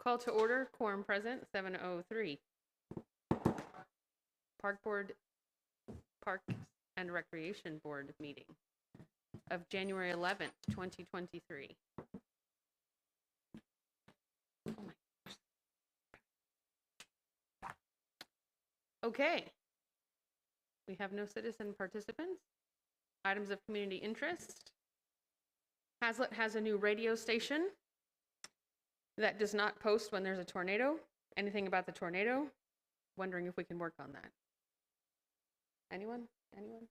Call to order, quorum present, 7:03. Park and Recreation Board meeting of January 11th, 2023. Oh my gosh. Okay. We have no citizen participants. Items of community interest. Hazlet has a new radio station that does not post when there's a tornado. Anything about the tornado? Wondering if we can work on that. Anyone? Anyone?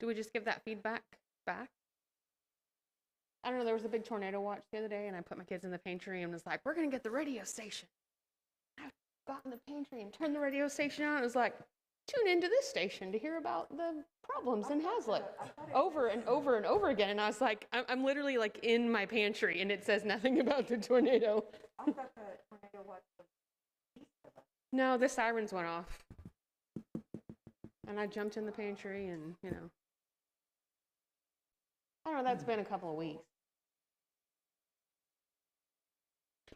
Do we just give that feedback back? I don't know, there was a big tornado watch the other day and I put my kids in the pantry and was like, we're gonna get the radio station. I got in the pantry and turned the radio station on. It was like, tune into this station to hear about the problems in Hazlet over and over and over again. And I was like, I'm literally like in my pantry and it says nothing about the tornado. I thought the tornado was east of us. No, the sirens went off. And I jumped in the pantry and, you know. I don't know, that's been a couple of weeks.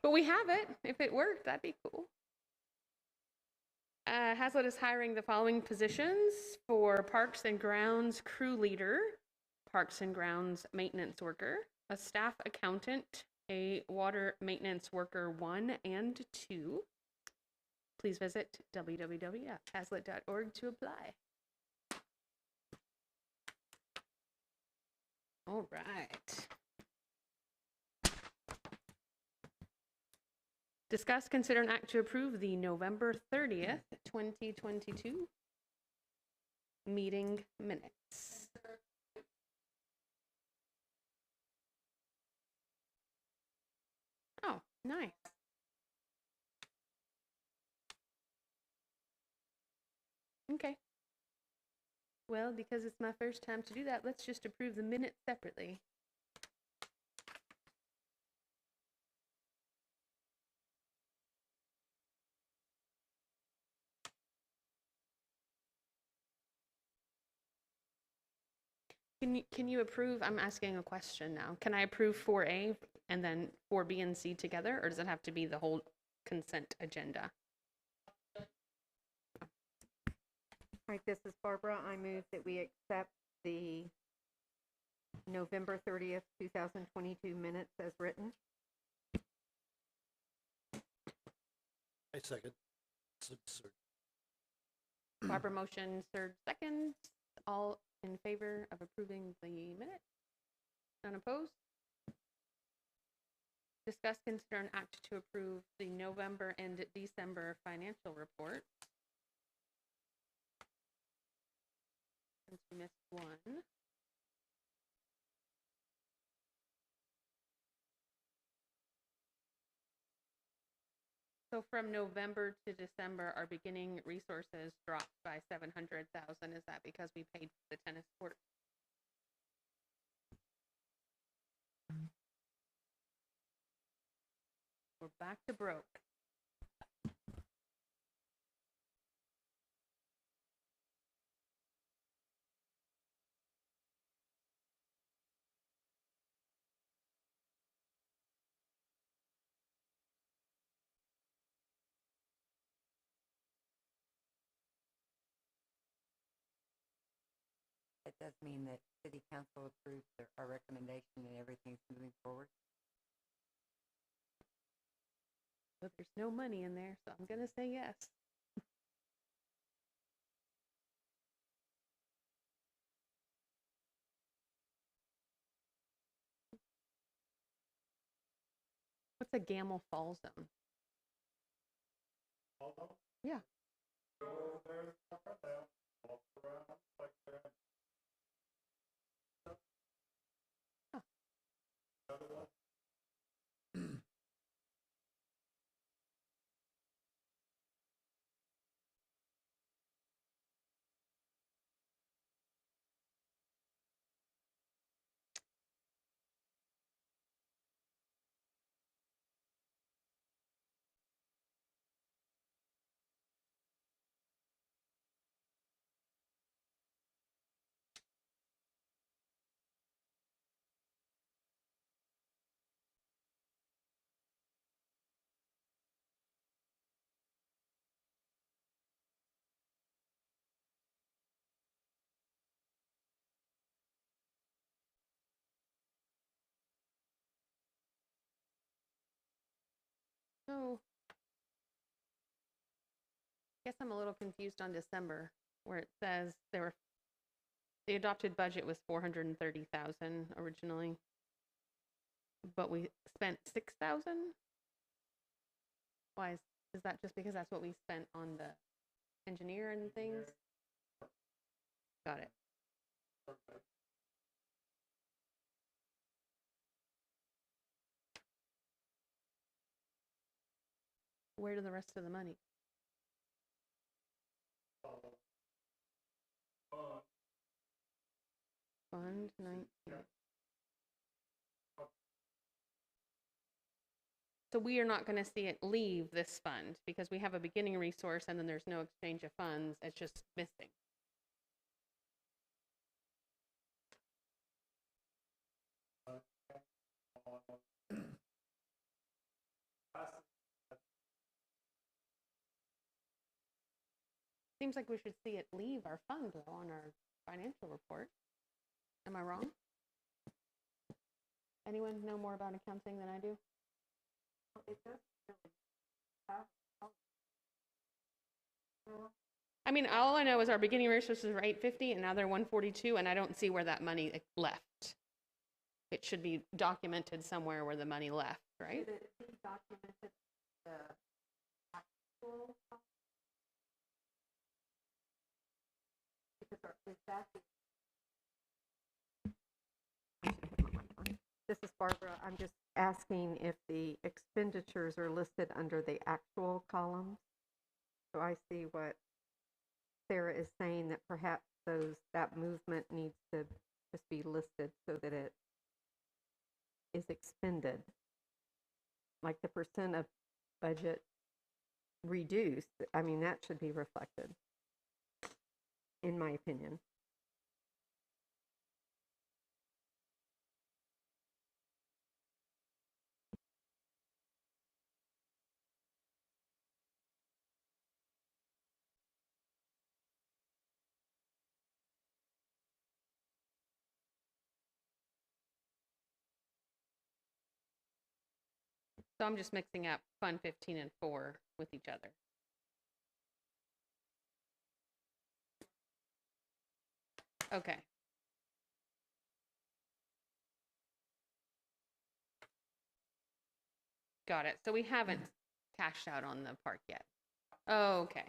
But we have it. If it worked, that'd be cool. Hazlet is hiring the following positions for Parks and Grounds crew leader, Parks and Grounds maintenance worker, a staff accountant, a water maintenance worker 1 and 2. Please visit www.hazlet.org to apply. All right. Discuss, consider, and act to approve the November 30th, 2022 meeting minutes. Oh, nice. Okay. Well, because it's my first time to do that, let's just approve the minutes separately. Can you approve? I'm asking a question now. Can I approve 4A and then 4B and C together, or does it have to be the whole consent agenda? All right, this is Barbara. I move that we accept the November 30th, 2022 minutes as written. I second. It's absurd. Barbara motion, Serge seconds. All in favor of approving the minutes? None opposed? Discuss, consider, and act to approve the November and December financial report. Since we missed one. So from November to December, our beginning resources dropped by $700,000. Is that because we paid for the tennis court? We're back to broke. It does mean that City Council approves our recommendation and everything's moving forward. But there's no money in there, so I'm gonna say yes. What's a Gamble Fall zone? Yeah. So, guess I'm a little confused on December, where it says the adopted budget was 430,000 originally, but we spent 6,000? Why is that just because that's what we spent on the engineer and things? Got it. Where did the rest of the money? Fund 19. So we are not going to see it leave this fund because we have a beginning resource and then there's no exchange of funds. It's just missing. Seems like we should see it leave our fund though on our financial report. Am I wrong? Anyone know more about accounting than I do? I mean, all I know is our beginning resources were 850 and now they're 142 and I don't see where that money left. It should be documented somewhere where the money left, right? Should it be documented the actual cost? Because is that This is Barbara. I'm just asking if the expenditures are listed under the actual columns. So I see what Sarah is saying, that perhaps that movement needs to just be listed so that it is expended. Like the percent of budget reduced, I mean, that should be reflected, in my opinion. So I'm just mixing up Fund 15 and 4 with each other. Okay. Got it. So we haven't cashed out on the park yet. Oh, okay.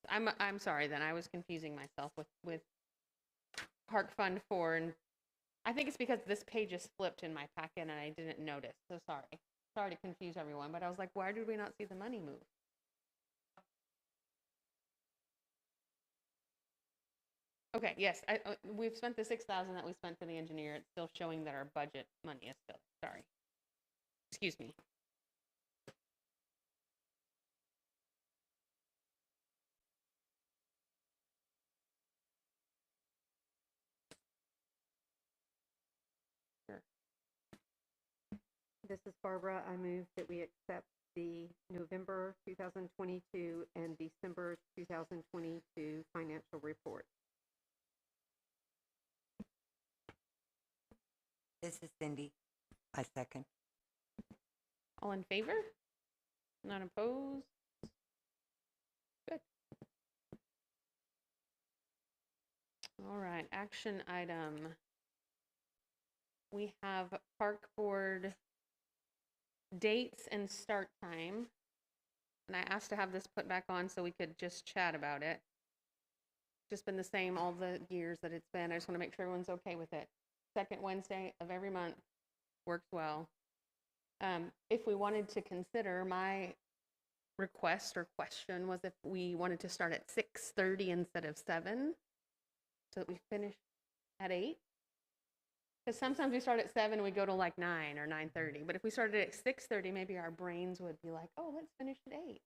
I'm sorry then. I was confusing myself with Park Fund 4, and I think it's because this page is flipped in my packet and I didn't notice. So sorry. Sorry to confuse everyone, but I was like, why did we not see the money move? Okay, yes, we've spent the 6,000 that we spent for the engineer. It's still showing that our budget money is still, sorry. Excuse me. Sure. This is Barbara. I move that we accept the November 2022 and December 2022 financial report. This is Cindy. I second. All in favor? Not opposed? Good. All right, action item. We have park board dates and start time. And I asked to have this put back on so we could just chat about it. Just been the same all the years that it's been. I just want to make sure everyone's okay with it. Second Wednesday of every month works well. If we wanted to consider, my request or question was if we wanted to start at 6:30 instead of 7, so that we finish at 8. Because sometimes we start at 7 and we go to like 9 or 9:30. But if we started at 6:30, maybe our brains would be like, oh, let's finish at 8.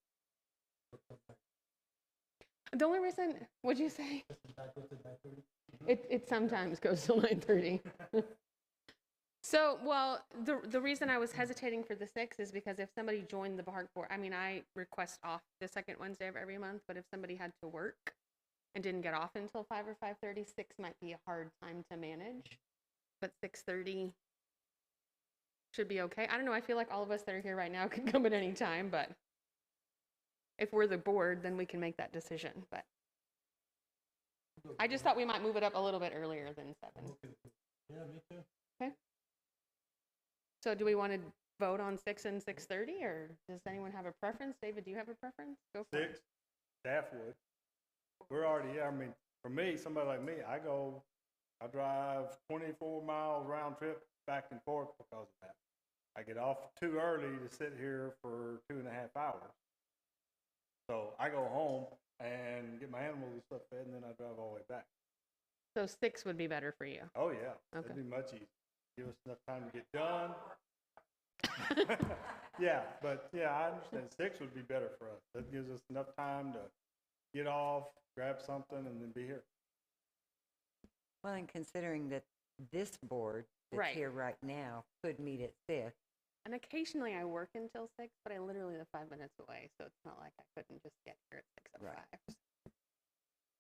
The only reason, what'd you say? It sometimes goes to 9:30. So, well, the reason I was hesitating for the 6 is because if somebody joined the park board, I mean, I request off the second Wednesday of every month, but if somebody had to work and didn't get off until 5 or 5:30, 6 might be a hard time to manage. But 6:30, should be okay. I don't know, I feel like all of us that are here right now can come at any time, but if we're the board, then we can make that decision, but I just thought we might move it up a little bit earlier than 7. Yeah, me too. So do we want to vote on 6 and 6:30, or does anyone have a preference? David, do you have a preference? Go for it. 6, staff would. We're already here. I mean, for me, somebody like me, I drive 24 miles round trip back and forth because of that. I get off too early to sit here for 2.5 hours. So I go home and get my animals and stuff fed, and then I drive all the way back. So 6 would be better for you. Oh, yeah. Okay. It'd be much easier. Give us enough time to get done. Yeah, but yeah, I understand 6 would be better for us. That gives us enough time to get off, grab something, and then be here. Well, and considering that this board that's Right. here right now could meet at 6, And occasionally I work until 6, but I literally live 5 minutes away, so it's not like I couldn't just get here at 6:05. Right.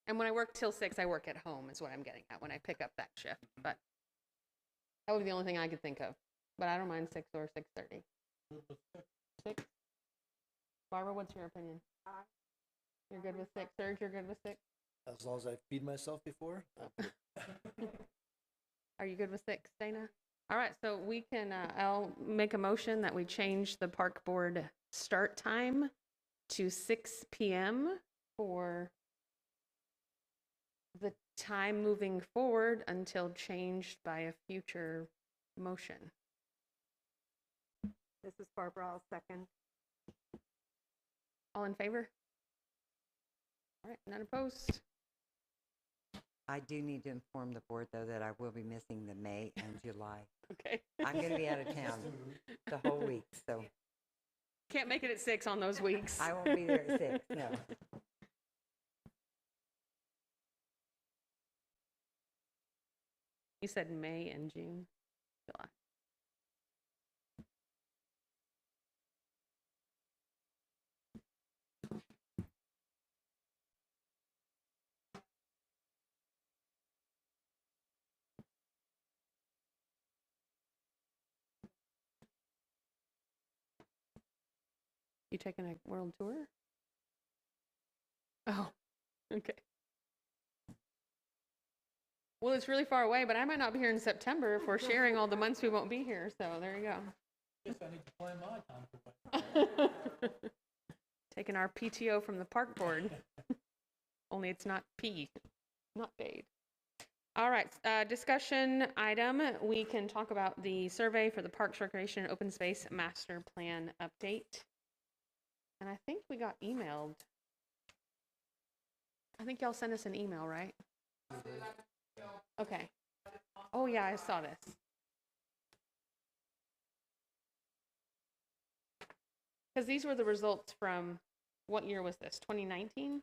And when I work till 6, I work at home is what I'm getting at when I pick up that shift. But that would be the only thing I could think of. But I don't mind 6 or 6:30. 6? Barbara, what's your opinion? You're good with 6. Serge, you're good with 6? As long as I feed myself before. Are you good with 6, Dana? All right, so we can, I'll make a motion that we change the park board start time to 6 p.m. for the time moving forward until changed by a future motion. This is Barbara, I'll second. All in favor? All right, none opposed? I do need to inform the board, though, that I will be missing the May and July. Okay. I'm going to be out of town the whole week, so Can't make it at 6 on those weeks. I won't be there at 6, no. You said May and June, July. You taking a world tour? Oh, okay. Well, it's really far away, but I might not be here in September if we're sharing all the months we won't be here. So there you go. Guess I need to plan my time. Taking our PTO from the park board. Only it's not P, not paid. All right, discussion item. We can talk about the survey for the Parks, Recreation, and Open Space Master Plan update. And I think we got emailed. I think y'all sent us an email, right? Okay. Oh yeah, I saw this. Because these were the results from, what year was this? 2019?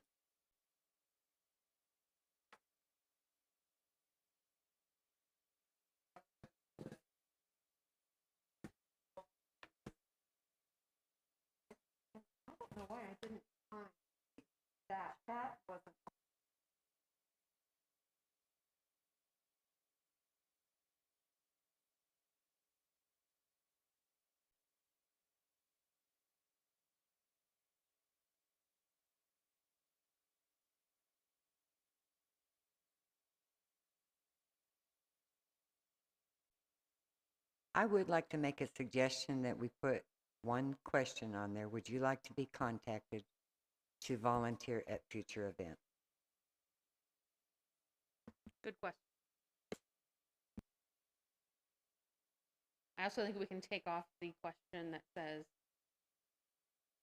I don't know why I didn't find that. That wasn't. I would like to make a suggestion that we put one question on there. Would you like to be contacted to volunteer at future events? Good question. I also think we can take off the question that says,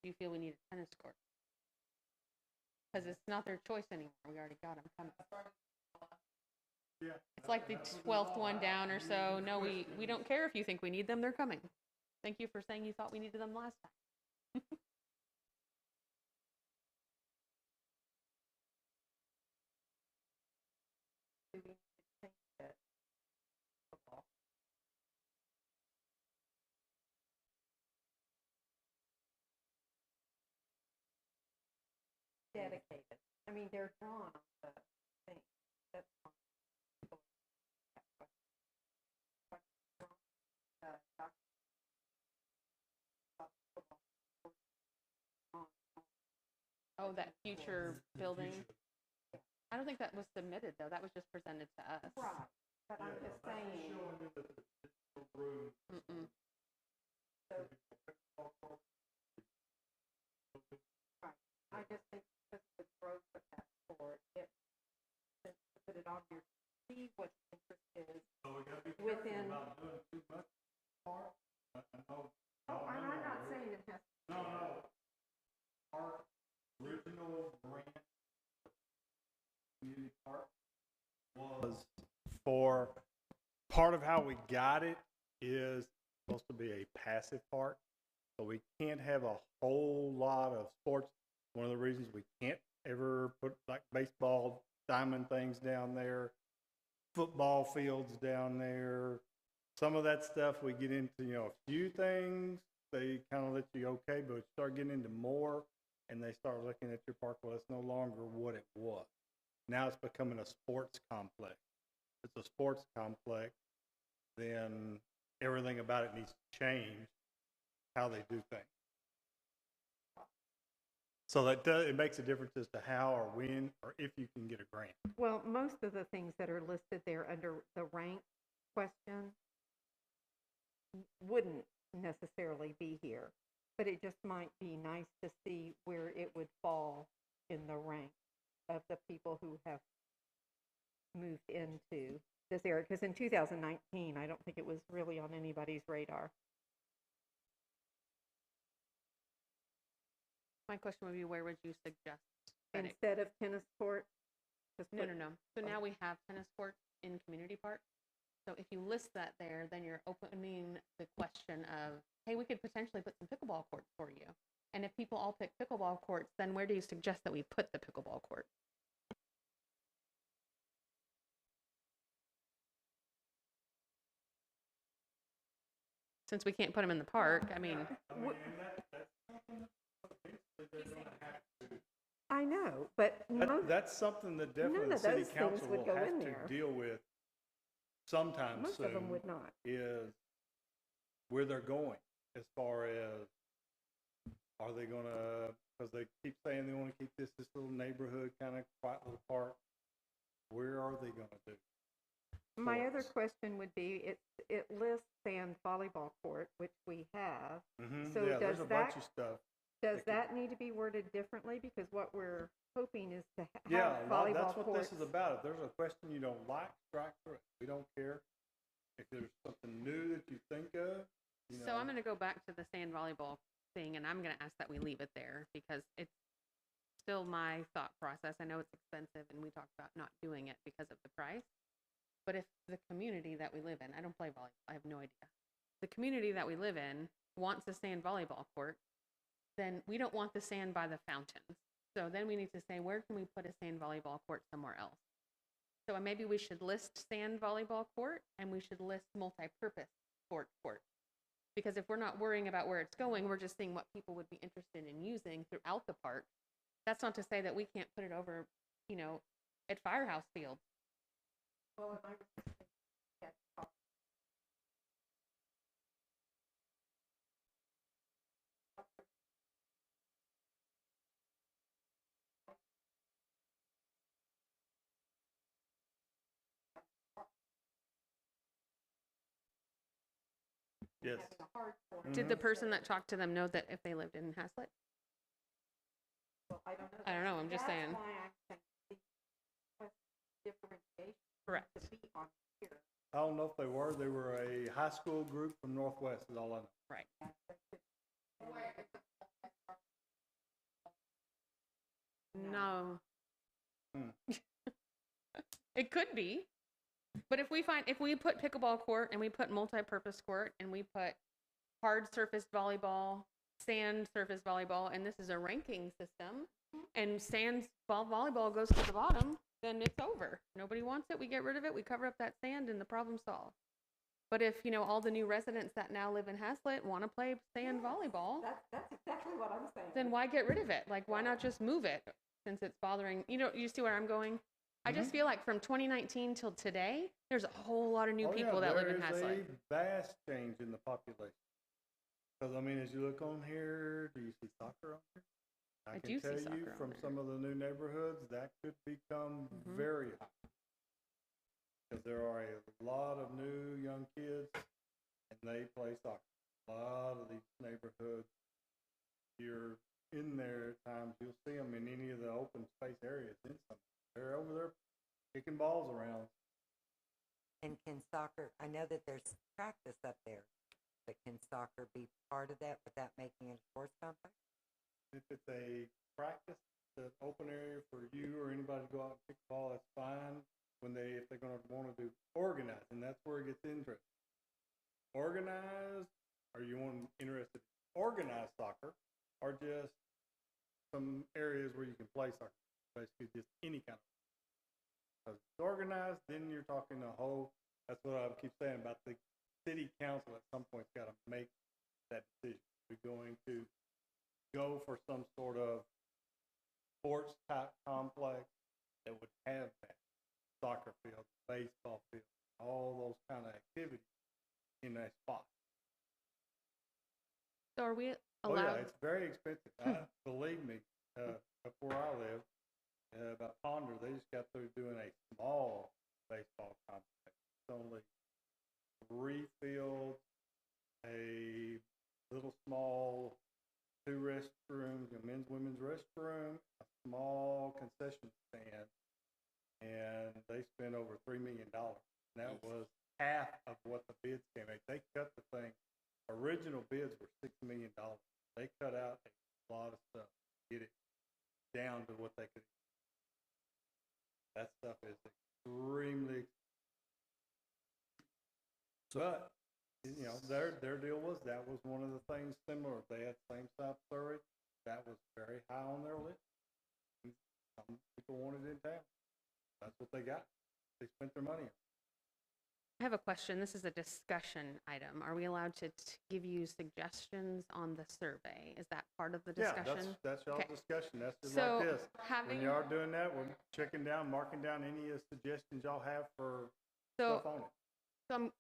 do you feel we need a tennis court? Because it's not their choice anymore. We already got them coming. It's like the 12th one down or so. No, we don't care if you think we need them. They're coming. Thank you for saying you thought we needed them last time. Do we need to change it? Football. Dedicated. I mean, they're drawn on the thing. That's fine. Oh, that future building. I don't think that was submitted, though. That was just presented to us. Right, but I'm just saying, Mm-mm. I just think because of the growth of that sport, it, to put it on here, see what the interest is within. Oh, I'm not saying it has. Our original grant community park was for, part of how we got it is supposed to be a passive park. So we can't have a whole lot of sports. One of the reasons we can't ever put like baseball diamond things down there, football fields down there. Some of that stuff we get into, a few things, they kind of let you okay, but you start getting into more and they start looking at your park, well, it's no longer what it was. Now it's becoming a sports complex. If it's a sports complex, then everything about it needs to change how they do things. So it makes a difference as to how or when or if you can get a grant. Well, most of the things that are listed there under the rank question wouldn't necessarily be here, but it just might be nice to see where it would fall in the rank of the people who have moved into this area. Because in 2019, I don't think it was really on anybody's radar. My question would be, where would you suggest that it? Instead of tennis court, just No, put- no, no. So now we have tennis courts in community park. So if you list that there, then you're opening the question of, hey, we could potentially put some pickleball courts for you. And if people all pick pickleball courts, then where do you suggest that we put the pickleball court? Since we can't put them in the park, I mean, I know, but That's something that None definitely the of city those things council would will go have in to there. deal with sometime most soon. of them would not. Is where they're going as far as, are they gonna, because they keep saying they want to keep this little neighborhood kind of quiet little park. Where are they gonna do? My other Sports. question would be, it lists sand volleyball court, which we have. Mm-hmm. So Yeah, there's does a bunch that- of stuff. Does It could- that need to be worded differently? Because what we're hoping is to Yeah, have a lot, volleyball that's what courts. this is about. If there's a question you don't like, strike through it. We don't care. If there's something new that you think of, so I'm going to go back to the sand volleyball thing, and I'm going to ask that we leave it there because it's still my thought process. I know it's expensive, and we talked about not doing it because of the price. But if the community that we live in, I don't play volleyball, I have no idea. The community that we live in wants a sand volleyball court, then we don't want the sand by the fountains. So then we need to say, where can we put a sand volleyball court somewhere else? So maybe we should list sand volleyball court and we should list multi-purpose court. Because if we're not worrying about where it's going, we're just seeing what people would be interested in using throughout the park. That's not to say that we can't put it over, at Firehouse Field. Well, and I was just thinking that yes. having a hard court. Did the person that talked to them know that if they lived in Haslett? Well, I don't know. I don't know, I'm just saying. That's why I'm saying the differentiation Correct. to be on here. I don't know if they were. They were a high school group from Northwest is all I know. Right. No. Hmm. It could be. But if we put pickleball court and we put multi-purpose court and we put hard surface volleyball, sand surface volleyball, and this is a ranking system, and sand volleyball goes to the bottom, then it's over. Nobody wants it. We get rid of it. We cover up that sand and the problem solved. But if, all the new residents that now live in Haslett want to play sand volleyball, That's exactly what I'm saying. then why get rid of it? Like, why not just move it since it's bothering, you see where I'm going? I just feel like from 2019 till today, there's a whole lot of new people that live in Haslett. There is a vast change in the population. Because, as you look on here, do you see soccer on here? I can do see tell you soccer on from there. some of the new neighborhoods, that could become Mhm. very hot. Because there are a lot of new young kids and they play soccer. A lot of these neighborhoods, you're in there at times, you'll see them in any of the open space areas in some. They're over there kicking balls around. And can soccer, I know that there's practice up there, but can soccer be part of that without making it a sports complex? If it's a practice, the open area for you or anybody to go out and kick the ball, that's fine. If they're gonna wanna do organized, and that's where it gets interesting. Organized, are you interested in organized soccer, or just some areas where you can play soccer? Basically just any kind of. Because it's organized, then you're talking a whole, that's what I keep saying about the city council at some point's gotta make that decision. We're going to go for some sort of sports type complex that would have that soccer field, baseball field, all those kind of activities in that spot. So are we Oh allowed? yeah, it's very expensive. Believe me, up where I live, about Ponder, they just got through doing a small baseball complex. It's only 3 fields, a little small 2 restrooms, a men's, women's restroom, a small concession stand, and they spent over $3 million. And that was half of what the bids came out. They cut the thing. Original bids were $6 million. They cut out a lot of stuff to get it down to what they could. That stuff is extremely. But you know, their deal was that was one of the things similar. They had same South Surrey. That was very high on their list. And some people wanted it in town. That's what they got. They spent their money on. I have a question. This is a discussion item. Are we allowed to give you suggestions on the survey? Is that part of the discussion? Yeah, that's y'all's Okay. discussion. That's just So like this. When having, you are doing that, we're checking down, marking down any of the suggestions y'all have for so stuff on it. So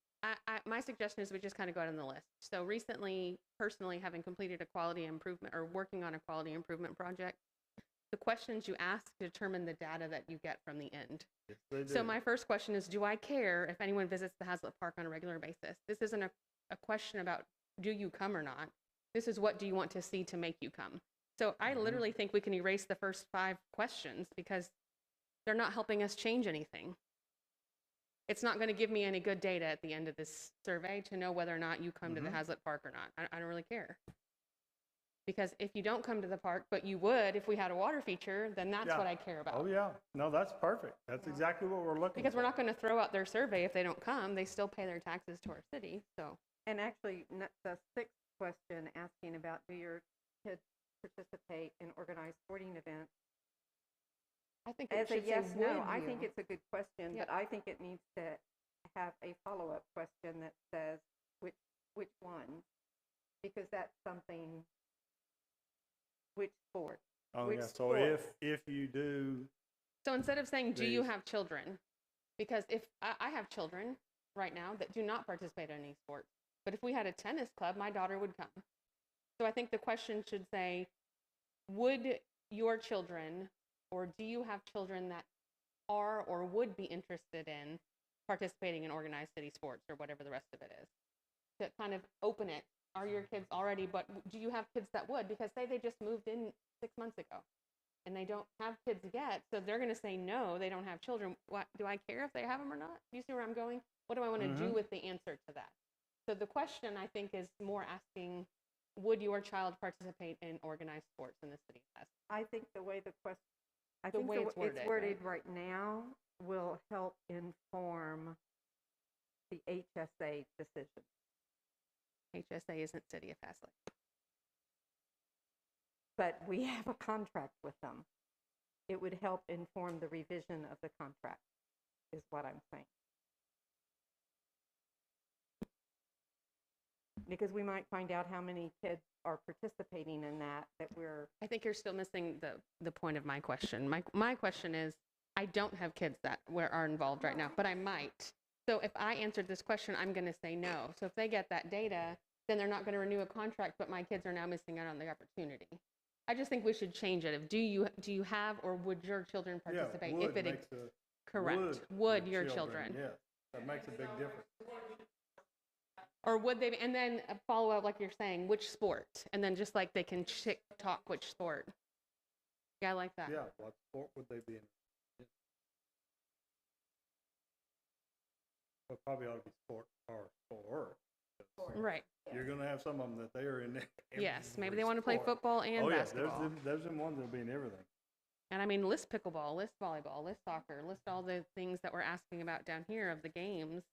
my suggestion is we just kind of go out on the list. So recently, personally, having completed a quality improvement or working on a quality improvement project, the questions you ask determine the data that you get from the end. Yes, they do. So my first question is, do I care if anyone visits the Hazlitt Park on a regular basis? This isn't a question about do you come or not. This is what do you want to see to make you come. So I literally think we can erase the first 5 questions because they're not helping us change anything. It's not going to give me any good data at the end of this survey to know whether or not you come to the Hazlitt Park or not. I don't really care. Because if you don't come to the park, but you would if we had a water feature, then that's Yeah. what I care about. Oh yeah, no, that's perfect. That's exactly what we're looking Because for. we're not going to throw out their survey if they don't come. They still pay their taxes to our city. So And actually, the 6th question asking about do your kids participate in organized sporting events? I think it As a should say, yes, no, would I you? think it's a good question, Yep. but I think it needs to have a follow-up question that says which ones, because that's something, which sport? Oh which yeah, so sport? if you do, So instead of saying, do you These- have children? Because if I have children right now that do not participate in any sports, but if we had a tennis club, my daughter would come. So I think the question should say, would your children, or do you have children that are or would be interested in participating in organized city sports or whatever the rest of it is? To kind of open it. Are your kids already, but do you have kids that would? Because say they just moved in 6 months ago and they don't have kids yet, so they're going to say no, they don't have children. What do I care if they have them or not? Do you see where I'm going? What do I want to do with the answer to that? So the question I think is more asking, would your child participate in organized sports in the city? I think the way the question, I The think way the it's way it's worded, worded right now will help inform the HSA decision. HSA isn't City of Hazlitt. But we have a contract with them. It would help inform the revision of the contract, is what I'm saying. Because we might find out how many kids are participating in that we're, I think you're still missing the point of my question. My question is, I don't have kids that are involved right now, but I might. So if I answered this question, I'm going to say no. So if they get that data, then they're not going to renew a contract, but my kids are now missing out on the opportunity. I just think we should change it. Do you have, or would your children Yeah, participate? would If it, makes a. correct, would your children? Yes, that makes a big difference. Or would they, and then follow up, like you're saying, which sport? And then just like they can talk which sport. Yeah, I like that. Yeah, what sport would they be in? Yeah. Well, probably ought to be sport or sport. Right. You're gonna have some of them that they are in. Yes, maybe every they want to play sport. football and Oh yeah, basketball. there's them ones that'll be in everything. And I mean, list pickleball, list volleyball, list soccer, list all the things that we're asking about down here of the games.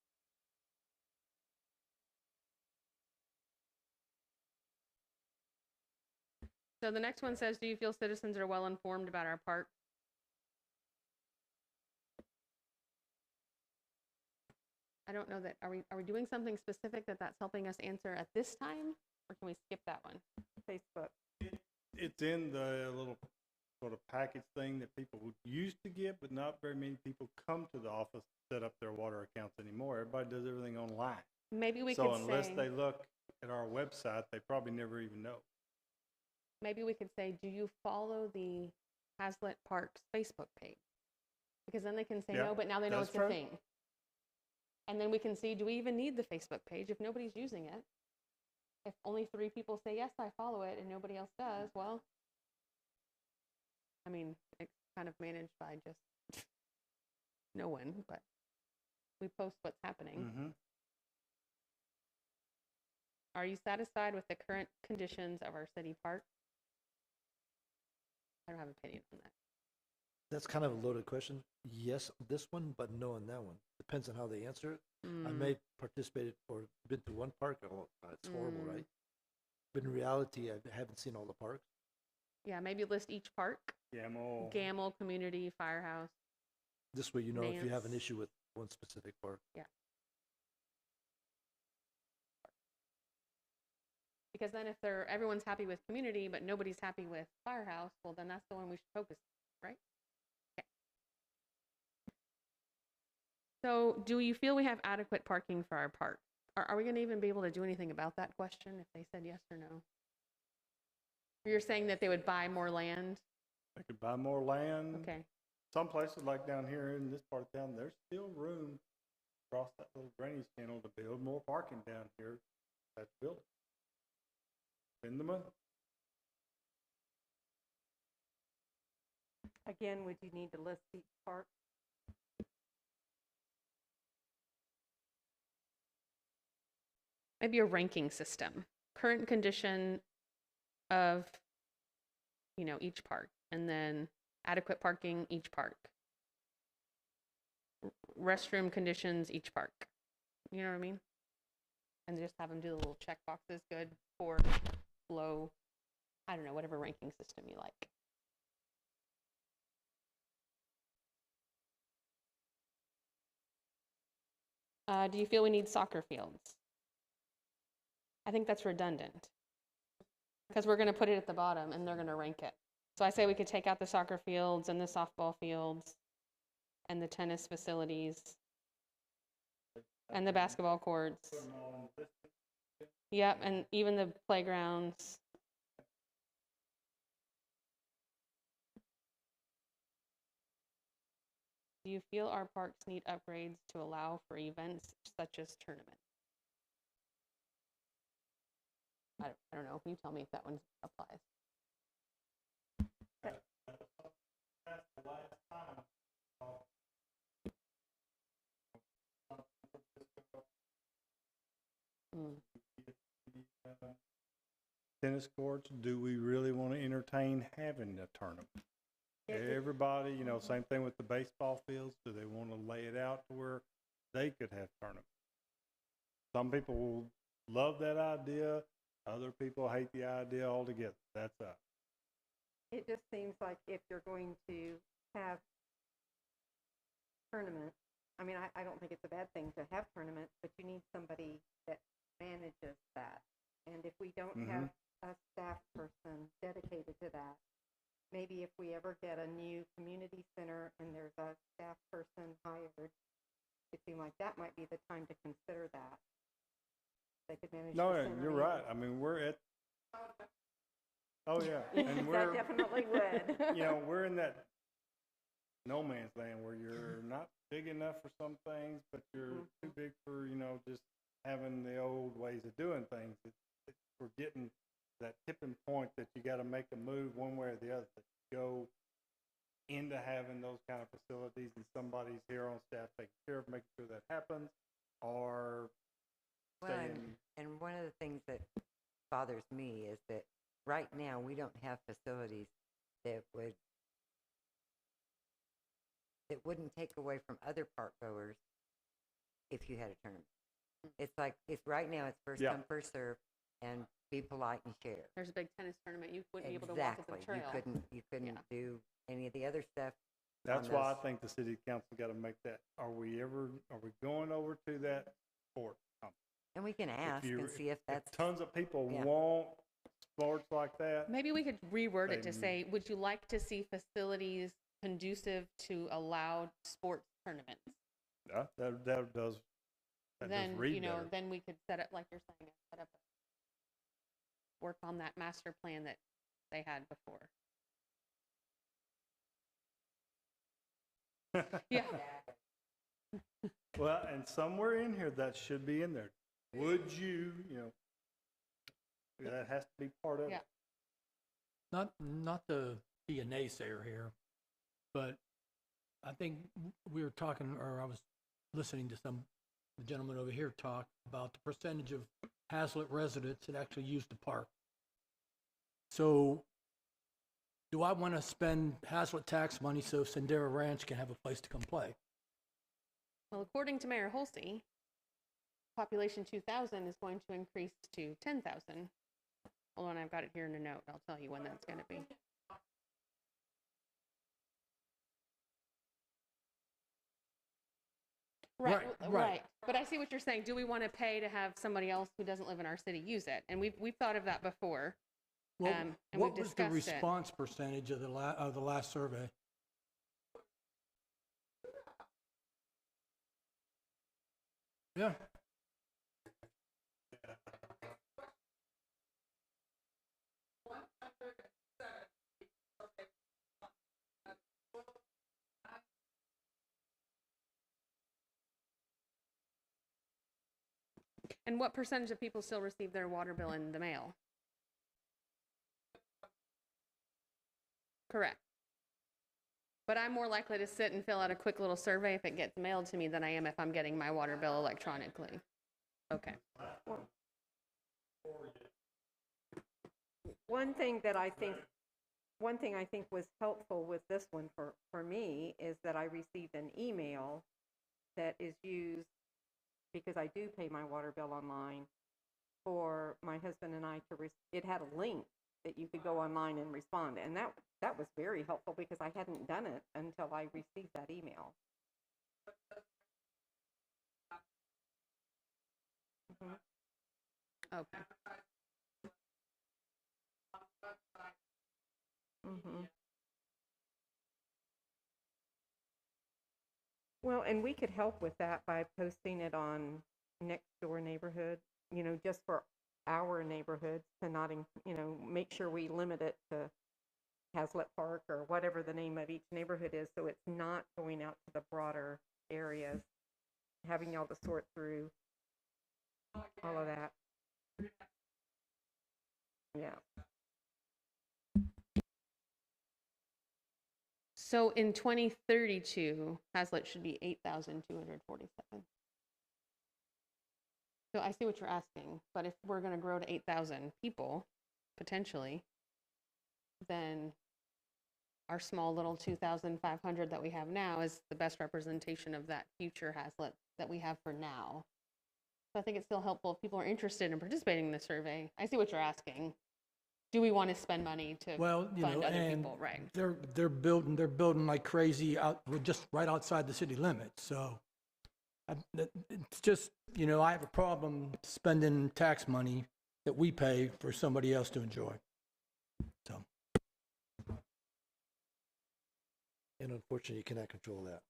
So the next one says, do you feel citizens are well informed about our park? I don't know that, are we doing something specific that's helping us answer at this time? Or can we skip that one? Facebook. It's in the little sort of package thing that people would used to get, but not very many people come to the office to set up their water accounts anymore. Everybody does everything online. Maybe we So could unless say, they look at our website, they probably never even know. maybe we could say, do you follow the Hazlet Parks Facebook page? Because then they can say Yeah, no, but now they know that's it's a true. thing. And then we can see, do we even need the Facebook page if nobody's using it? If only 3 people say, yes, I follow it, and nobody else does, well, I mean, it's kind of managed by just no one, but we post what's happening. Mm-hmm. Are you satisfied with the current conditions of our city park? I don't have an opinion on that. That's kind of a loaded question. Yes, on this one, but no on that one. Depends on how they answer it. I Mm, may have participated or been to one park. Oh, it's horrible, right? But in reality, I haven't seen all the parks. yeah, maybe list each park. Gamble. Gamble, Community, Firehouse. This way, you know if you have an Nance. issue with one specific park. Because then if everyone's happy with Community, but nobody's happy with Firehouse, well, then that's the one we should focus on, right? Okay. So do you feel we have adequate parking for our park? Are we going to even be able to do anything about that question if they said yes or no? You're saying that they would buy more land? They could buy more land. Okay. Some places like down here in this part of town, there's still room across that little drainage channel to build more parking down here. That's built. Spend the money. Again, would you need to list each park? Maybe a ranking system. Current condition of, each park. And then adequate parking, each park. Restroom conditions, each park. You know what I mean? And just have them do the little check boxes, good, poor, low, I don't know, whatever ranking system you like. Do you feel we need soccer fields? I think that's redundant because we're going to put it at the bottom and they're going to rank it. So I say we could take out the soccer fields and the softball fields and the tennis facilities and the basketball courts. Yep, and even the playgrounds. Do you feel our parks need upgrades to allow for events such as tournaments? I don't know. You tell me if that one applies. Mm. Tennis courts, do we really want to entertain having a tournament? Everybody, same thing with the baseball fields. Do they want to lay it out to where they could have tournaments? Some people will love that idea. Other people hate the idea altogether. That's us. It just seems like if you're going to have tournaments, I mean, I don't think it's a bad thing to have tournaments, but you need somebody that manages that. And if we don't have a staff person dedicated to that, maybe if we ever get a new community center and there's a staff person hired, it seems like that might be the time to consider that. They could manage No, the you're center. right. I mean, we're at. Oh, yeah. And we're, That definitely would. you know, we're in that no man's land where you're not big enough for some things, but you're too big for, you know, just having the old ways of doing things. We're getting that tipping point that you got to make a move one way or the other. That you go into having those kind of facilities and somebody's here on staff taking care of making sure that happens, or Well, staying. and one of the things that bothers me is that right now we don't have facilities that wouldn't take away from other park goers if you had a tournament. It's like right now it's first Yeah. come first serve, and be polite and share. There's a big tennis tournament. You wouldn't be able to walk up the trail. You couldn't Yeah. do any of the other stuff. That's on why I those- think the city council got to make that. Are we going over to that sport? And we can ask you- and see if that's Tons of people yeah. want sports like that. Maybe we could reword it to They- say, would you like to see facilities conducive to allow sports tournaments? Yeah, that does. That Then, does read you know, better. then we could set up, like you're saying, work on that master plan that they had before. Yeah. Well, and somewhere in here that should be in there. Would you, that has to be part of Yeah. it. Not to be a naysayer here, but I think we were talking, or I was listening to the gentleman over here talk about the percentage of Hazlet residents that actually use the park. So do I want to spend Hazlet tax money so Sendera Ranch can have a place to come play? Well, according to Mayor Holsey, population 2,000 is going to increase to 10,000. Hold on, I've got it here in a note. I'll tell you when that's going to be. Right, Right. But I see what you're saying. Do we want to pay to have somebody else who doesn't live in our city use it? And we've thought of that before. Well, And what we've was the discussed it. response percentage of the last survey? Yeah. And what percentage of people still receive their water bill in the mail? Correct. But I'm more likely to sit and fill out a quick little survey if it gets mailed to me than I am if I'm getting my water bill electronically. Okay. One thing I think was helpful with this one for me is that I received an email that is used, because I do pay my water bill online, for my husband and I it had a link that you could go online and respond. And that was very helpful because I hadn't done it until I received that email. Okay. Mm-hmm. Well, and we could help with that by posting it on next door neighborhood, just for our neighborhoods, to not, make sure we limit it to Hazlet Park or whatever the name of each neighborhood is, so it's not going out to the broader areas, having y'all to sort through all of that. Yeah. So in 2032, Hazlet should be 8,247. So I see what you're asking, but if we're going to grow to 8,000 people, potentially, then our small little 2,500 that we have now is the best representation of that future Hazlet that we have for now. So I think it's still helpful if people are interested in participating in the survey. I see what you're asking. Do we want to spend money to fund other and people? Right. they're building like crazy we're just right outside the city limits. So it's just, I have a problem spending tax money that we pay for somebody else to enjoy. So. And unfortunately, you cannot control that.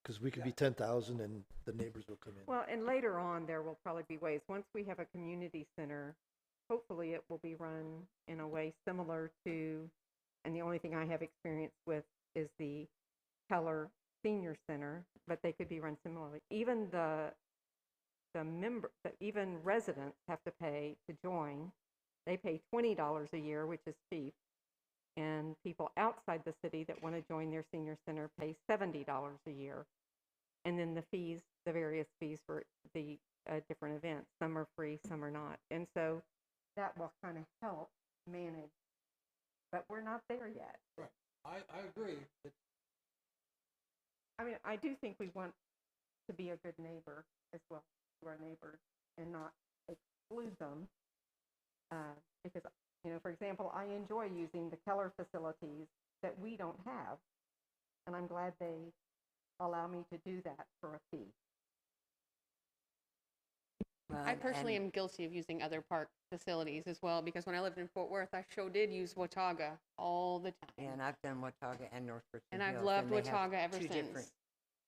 Because we could be 10,000 and the neighbors will come in. Well, and later on, there will probably be ways, once we have a community center hopefully it will be run in a way similar to, and the only thing I have experience with is the Keller Senior Center, but they could be run similarly. Even even residents have to pay to join. They pay $20 a year, which is cheap. And people outside the city that want to join their senior center pay $70 a year. And then the fees, the various fees for the different events. Some are free, some are not. And so that will kind of help manage. But we're not there yet. Right. I agree. I mean, I do think we want to be a good neighbor as well to our neighbors and not exclude them. Because, you know, for example, I enjoy using the Keller facilities that we don't have. And I'm glad they allow me to do that for a fee. Well, I personally am guilty of using other park facilities as well, because when I lived in Fort Worth, I sure did use Watauga all the time. And I've done Watauga and North Richland And I've Hills, loved they have Watauga ever two since. different-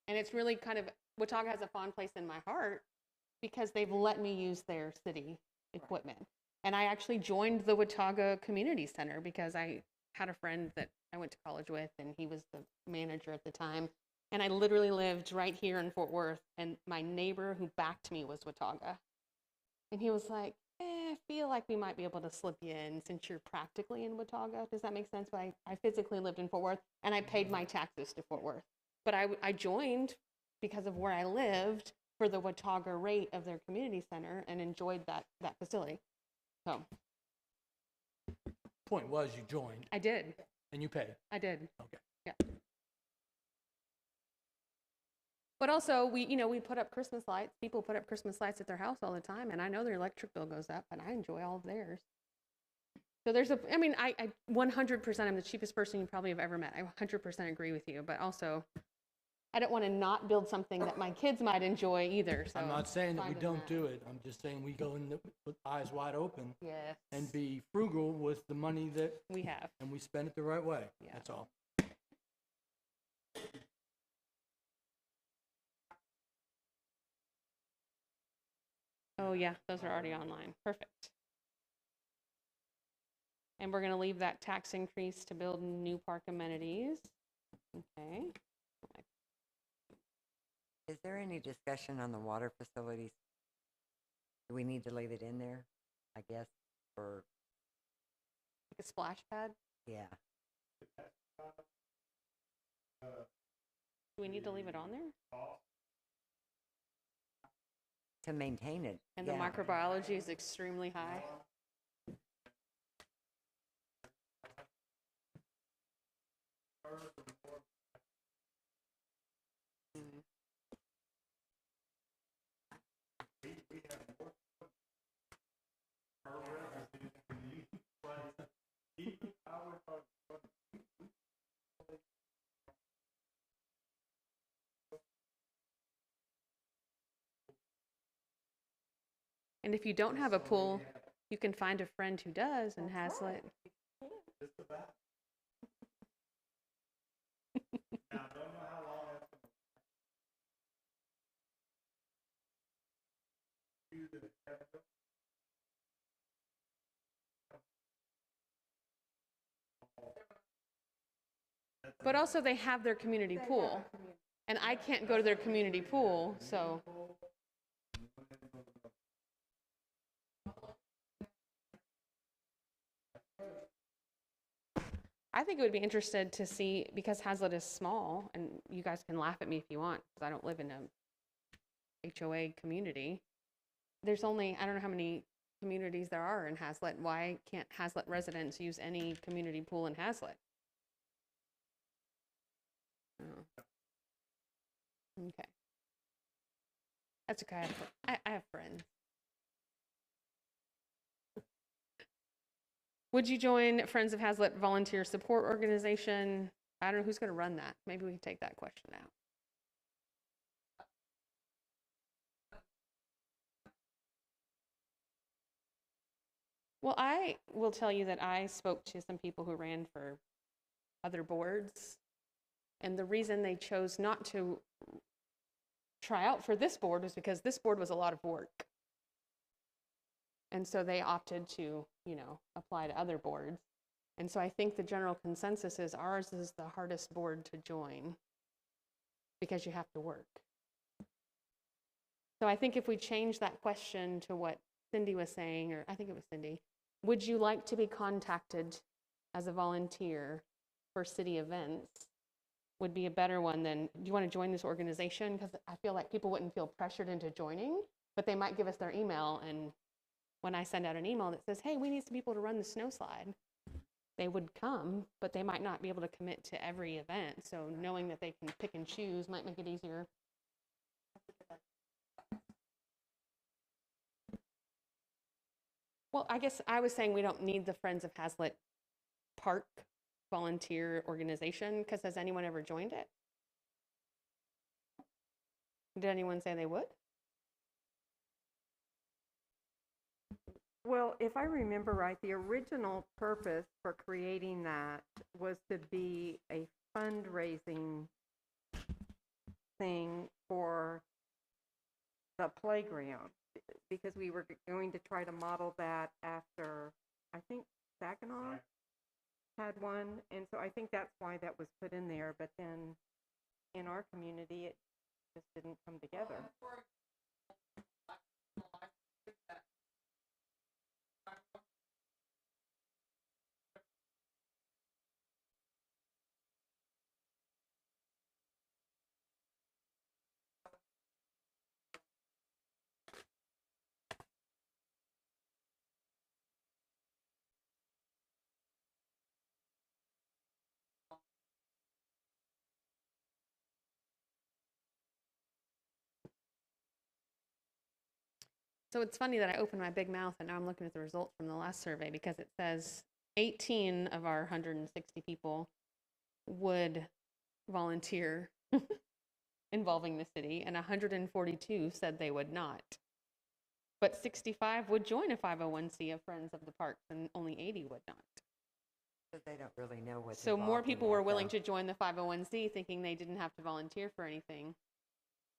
And it's really kind of, Watauga has a fond place in my heart because they've let me use their city equipment. And I actually joined the Watauga Community Center because I had a friend that I went to college with, and he was the manager at the time. And I literally lived right here in Fort Worth, and my neighbor who backed me was Watauga. And he was like, I feel like we might be able to slip you in since you're practically in Watauga. Does that make sense? But I physically lived in Fort Worth, and I paid my taxes to Fort Worth. But I joined because of where I lived for the Watauga rate of their community center and enjoyed that facility. So Point was, you joined I did. and you paid. I did. Okay. Yeah. But also, we put up Christmas lights. People put up Christmas lights at their house all the time, and I know their electric bill goes up, and I enjoy all of theirs. So I 100% am the cheapest person you probably have ever met. I 100% agree with you, but also, I don't want to not build something that my kids might enjoy either. So I'm not saying that fine we with don't that. do it. I'm just saying we go in with eyes wide open Yes. and be frugal with the money that, We have. and we spend it the right way. Yeah. That's all. Oh, yeah, those are already online. Perfect. And we're going to leave that tax increase to build new park amenities. Okay. Is there any discussion on the water facilities? Do we need to leave it in there, I guess, or, Like a splash pad. yeah. Do we need to leave it on there? To maintain it. And yeah. the microbiology is extremely high. Mm. And if you don't have a pool, you can find a friend who does and has it. But also they have their community pool. And I can't go to their community pool, so. I think it would be interested to see, because Hazlet is small, and you guys can laugh at me if you want, because I don't live in a HOA community. There's only, I don't know how many communities there are in Hazlet. Why can't Hazlet residents use any community pool in Hazlet? Oh. Okay. That's okay. I have friends. Would you join Friends of Hazlet Volunteer Support Organization? I don't know who's going to run that. Maybe we can take that question out. Well, I will tell you that I spoke to some people who ran for other boards, and the reason they chose not to try out for this board was because this board was a lot of work. And so they opted to, apply to other boards. And so I think the general consensus is ours is the hardest board to join because you have to work. So I think if we change that question to what Cindy was saying, or I think it was Cindy, would you like to be contacted as a volunteer for city events, would be a better one than, do you want to join this organization? Because I feel like people wouldn't feel pressured into joining, but they might give us their email, and when I send out an email that says, hey, we need some people to run the snow slide, they would come, but they might not be able to commit to every event. So knowing that they can pick and choose might make it easier. Well, I guess I was saying we don't need the Friends of Hazlet Park volunteer organization, because has anyone ever joined it? Did anyone say they would? Well, if I remember right, the original purpose for creating that was to be a fundraising thing for the playground, because we were going to try to model that after, I think Saginaw had one, and so I think that's why that was put in there, but then in our community, it just didn't come together. So it's funny that I opened my big mouth and now I'm looking at the results from the last survey, because it says 18 of our 160 people would volunteer involving the city, and 142 said they would not. But 65 would join a 501c of Friends of the Parks, and only 80 would not. So they don't really know what's So more involved in people that, were willing though. to join the 501c thinking they didn't have to volunteer for anything,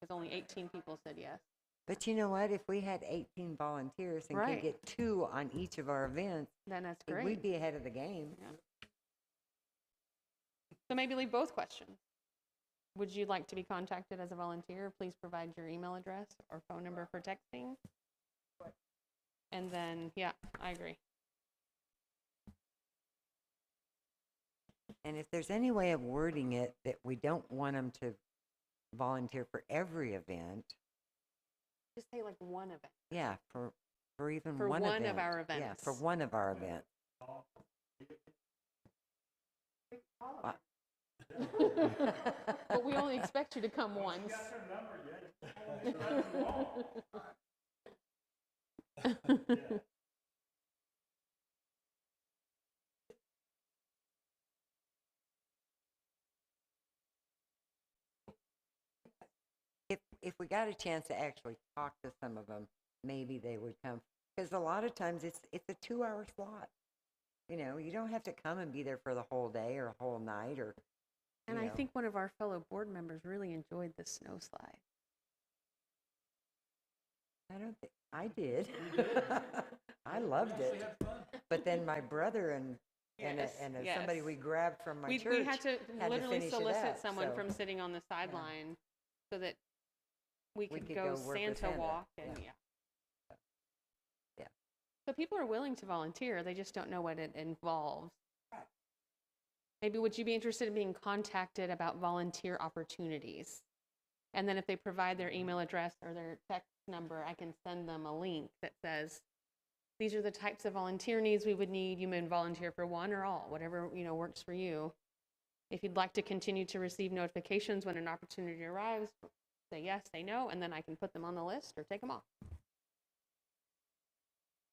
because only 18 people said yes. But you know what? If we had 18 volunteers and Right. could get 2 on each of our events, Then that's great. we'd be ahead of the game. Yeah. So maybe leave both questions. Would you like to be contacted as a volunteer? Please provide your email address or phone number for texting. And then, yeah, I agree. And if there's any way of wording it that we don't want them to volunteer for every event, Just say like one event. yeah, for even For one one event. of our Yeah, events. for one of our events. But we only expect you to come once. If we got a chance to actually talk to some of them, maybe they would come. Because a lot of times it's a 2-hour slot. You know, you don't have to come and be there for the whole day or a whole night or. And you I know. think one of our fellow board members really enjoyed the snow slide. I don't think I did. I loved it. But then my brother and somebody Yes. we grabbed from my We church had to had to literally finish it solicit up, someone so from sitting on the sideline so that we could could go go work with Santa Santa, walk and yeah. yeah. Yeah. So people are willing to volunteer, they just don't know what it involves. Maybe would you be interested in being contacted about volunteer opportunities? And then if they provide their email address or their text number, I can send them a link that says, these are the types of volunteer needs we would need. You may volunteer for one or all, whatever, works for you. If you'd like to continue to receive notifications when an opportunity arrives, say yes, say no, and then I can put them on the list or take them off.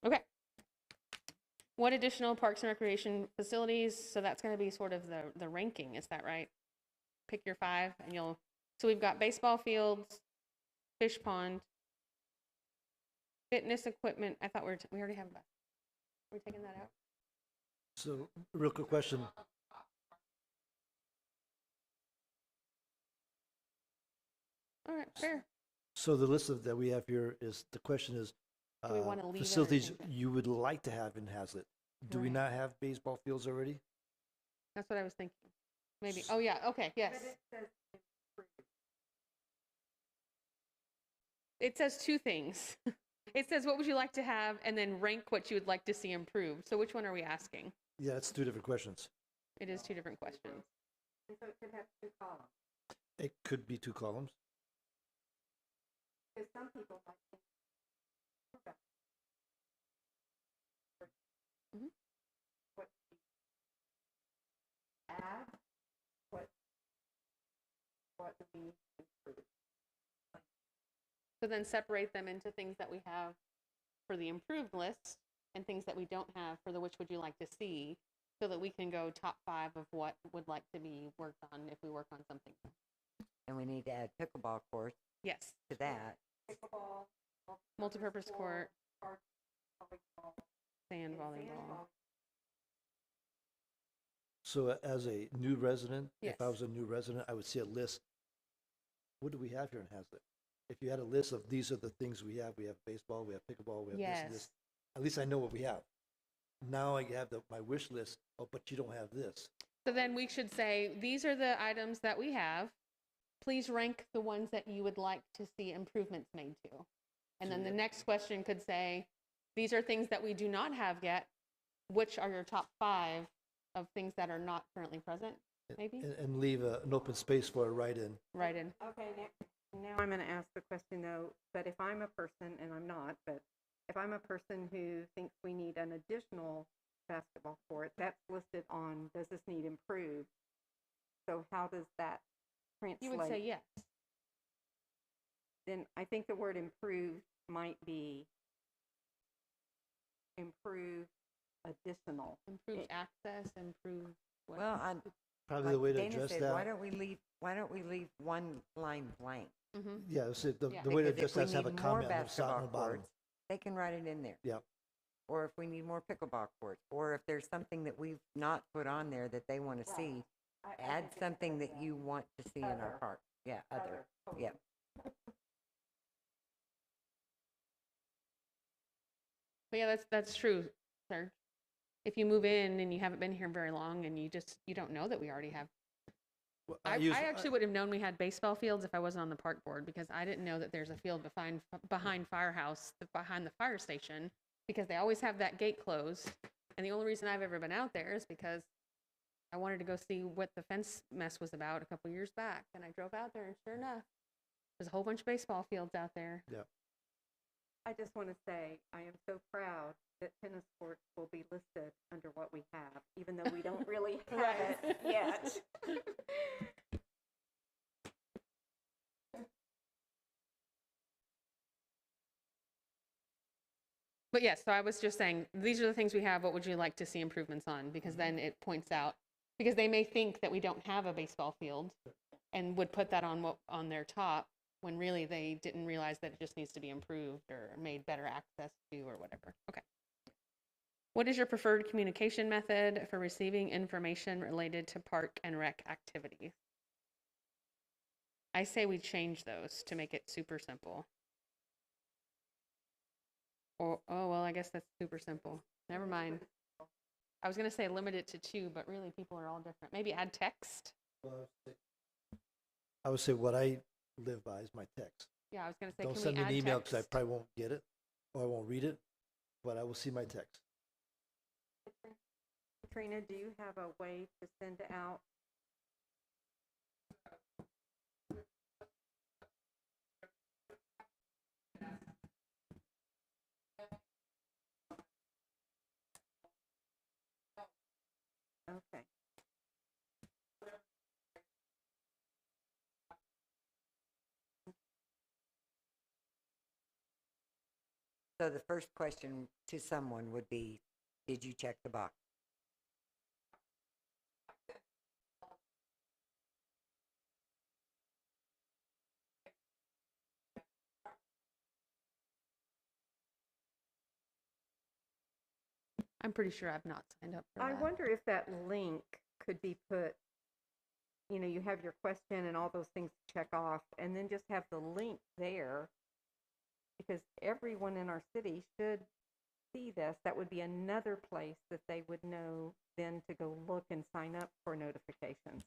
Okay. What additional parks and recreation facilities? So that's going to be sort of the ranking, is that right? Pick your 5 and so we've got baseball fields, fish pond, fitness equipment. I thought we already have that. Are we taking that out? So, real quick question. All right, fair. So the list that we have here is, the question is, Do we want to leave it or facilities change it? you would like to have in Hazlet. Do we Right. not have baseball fields already? That's what I was thinking. Maybe. Oh, yeah. Okay. Yes. It says two things. It says, what would you like to have? And then rank what you would like to see improved. So which one are we asking? Yeah, that's two different questions. It is two different questions. And so it could have two columns, It could be two columns. because some people might think. Mhm. What add, what do we improve? So then separate them into things that we have for the improved list and things that we don't have for the which would you like to see, so that we can go top 5 of what would like to be worked on if we work on something. And we need to add pickleball courts Yes. to that. Pickleball, Multipurpose court, volleyball, sand and volleyball. So as a new resident, if I Yes. was a new resident, I would see a list. What do we have here in Hazlet? If you had a list of these are the things we have baseball, we have pickleball, we have this and this. Yes. At least I know what we have. Now I have my wish list, oh, but you don't have this. So then we should say, these are the items that we have. Please rank the ones that you would like to see improvements made to. And then the next question could say, these are things that we do not have yet. Which are your top 5 of things that are not currently present? Maybe? And leave an open space for a write-in. Right in. Okay, now I'm going to ask the question though, but if I'm a person, and I'm not, but if I'm a person who thinks we need an additional basketball court, that's listed on, does this need improved? So how does that translate? You would say yes. Then I think the word improved might be improve additional. Improved access, improved what? Well, Probably the like way to Dana address said, that. why don't we leave one line blank? Mhm. Yeah, so the Yeah. way to Because address if we that is have a need more comment on the top basketball and the bottom. courts, they can write it in there. Yeah. Or if we need more pickleball courts, or if there's something that we've not put on there that they want to see, add something that you want to see in our Other. park. Yeah, other. Yeah. But yeah, that's true, sir. If you move in and you haven't been here very long and you don't know that we already have. Well, I use- actually would have known we had baseball fields if I wasn't on the park board, because I didn't know that there's a field behind Firehouse, behind the fire station, because they always have that gate closed. And the only reason I've ever been out there is because I wanted to go see what the fence mess was about a couple years back. And I drove out there, and sure enough, there's a whole bunch of baseball fields out there. I just want to say, I am so proud that tennis courts will be listed under what we have, even though we don't really have Right. it yet. But yes, so I was just saying, these are the things we have. What would you like to see improvements on? Because then it points out, because they may think that we don't have a baseball field and would put that on their top, when really they didn't realize that it just needs to be improved or made better access to or whatever. Okay. What is your preferred communication method for receiving information related to park and rec activities? I say we change those to make it super simple. Or, oh, well, I guess that's super simple. Never mind. I was going to say limit it to 2, but really people are all different. Maybe add text. I would say what I live by is my text. Yeah, I was going to say, Don't can send we me add an email text? because I probably won't get it or I won't read it, but I will see my text. Katrina, do you have a way to send out? Okay. So the first question to someone would be, did you check the box? I'm pretty sure I've not signed up for I that. wonder if that link could be put, you have your question and all those things to check off, and then just have the link there because everyone in our city should see this. That would be another place that they would know then to go look and sign up for notifications.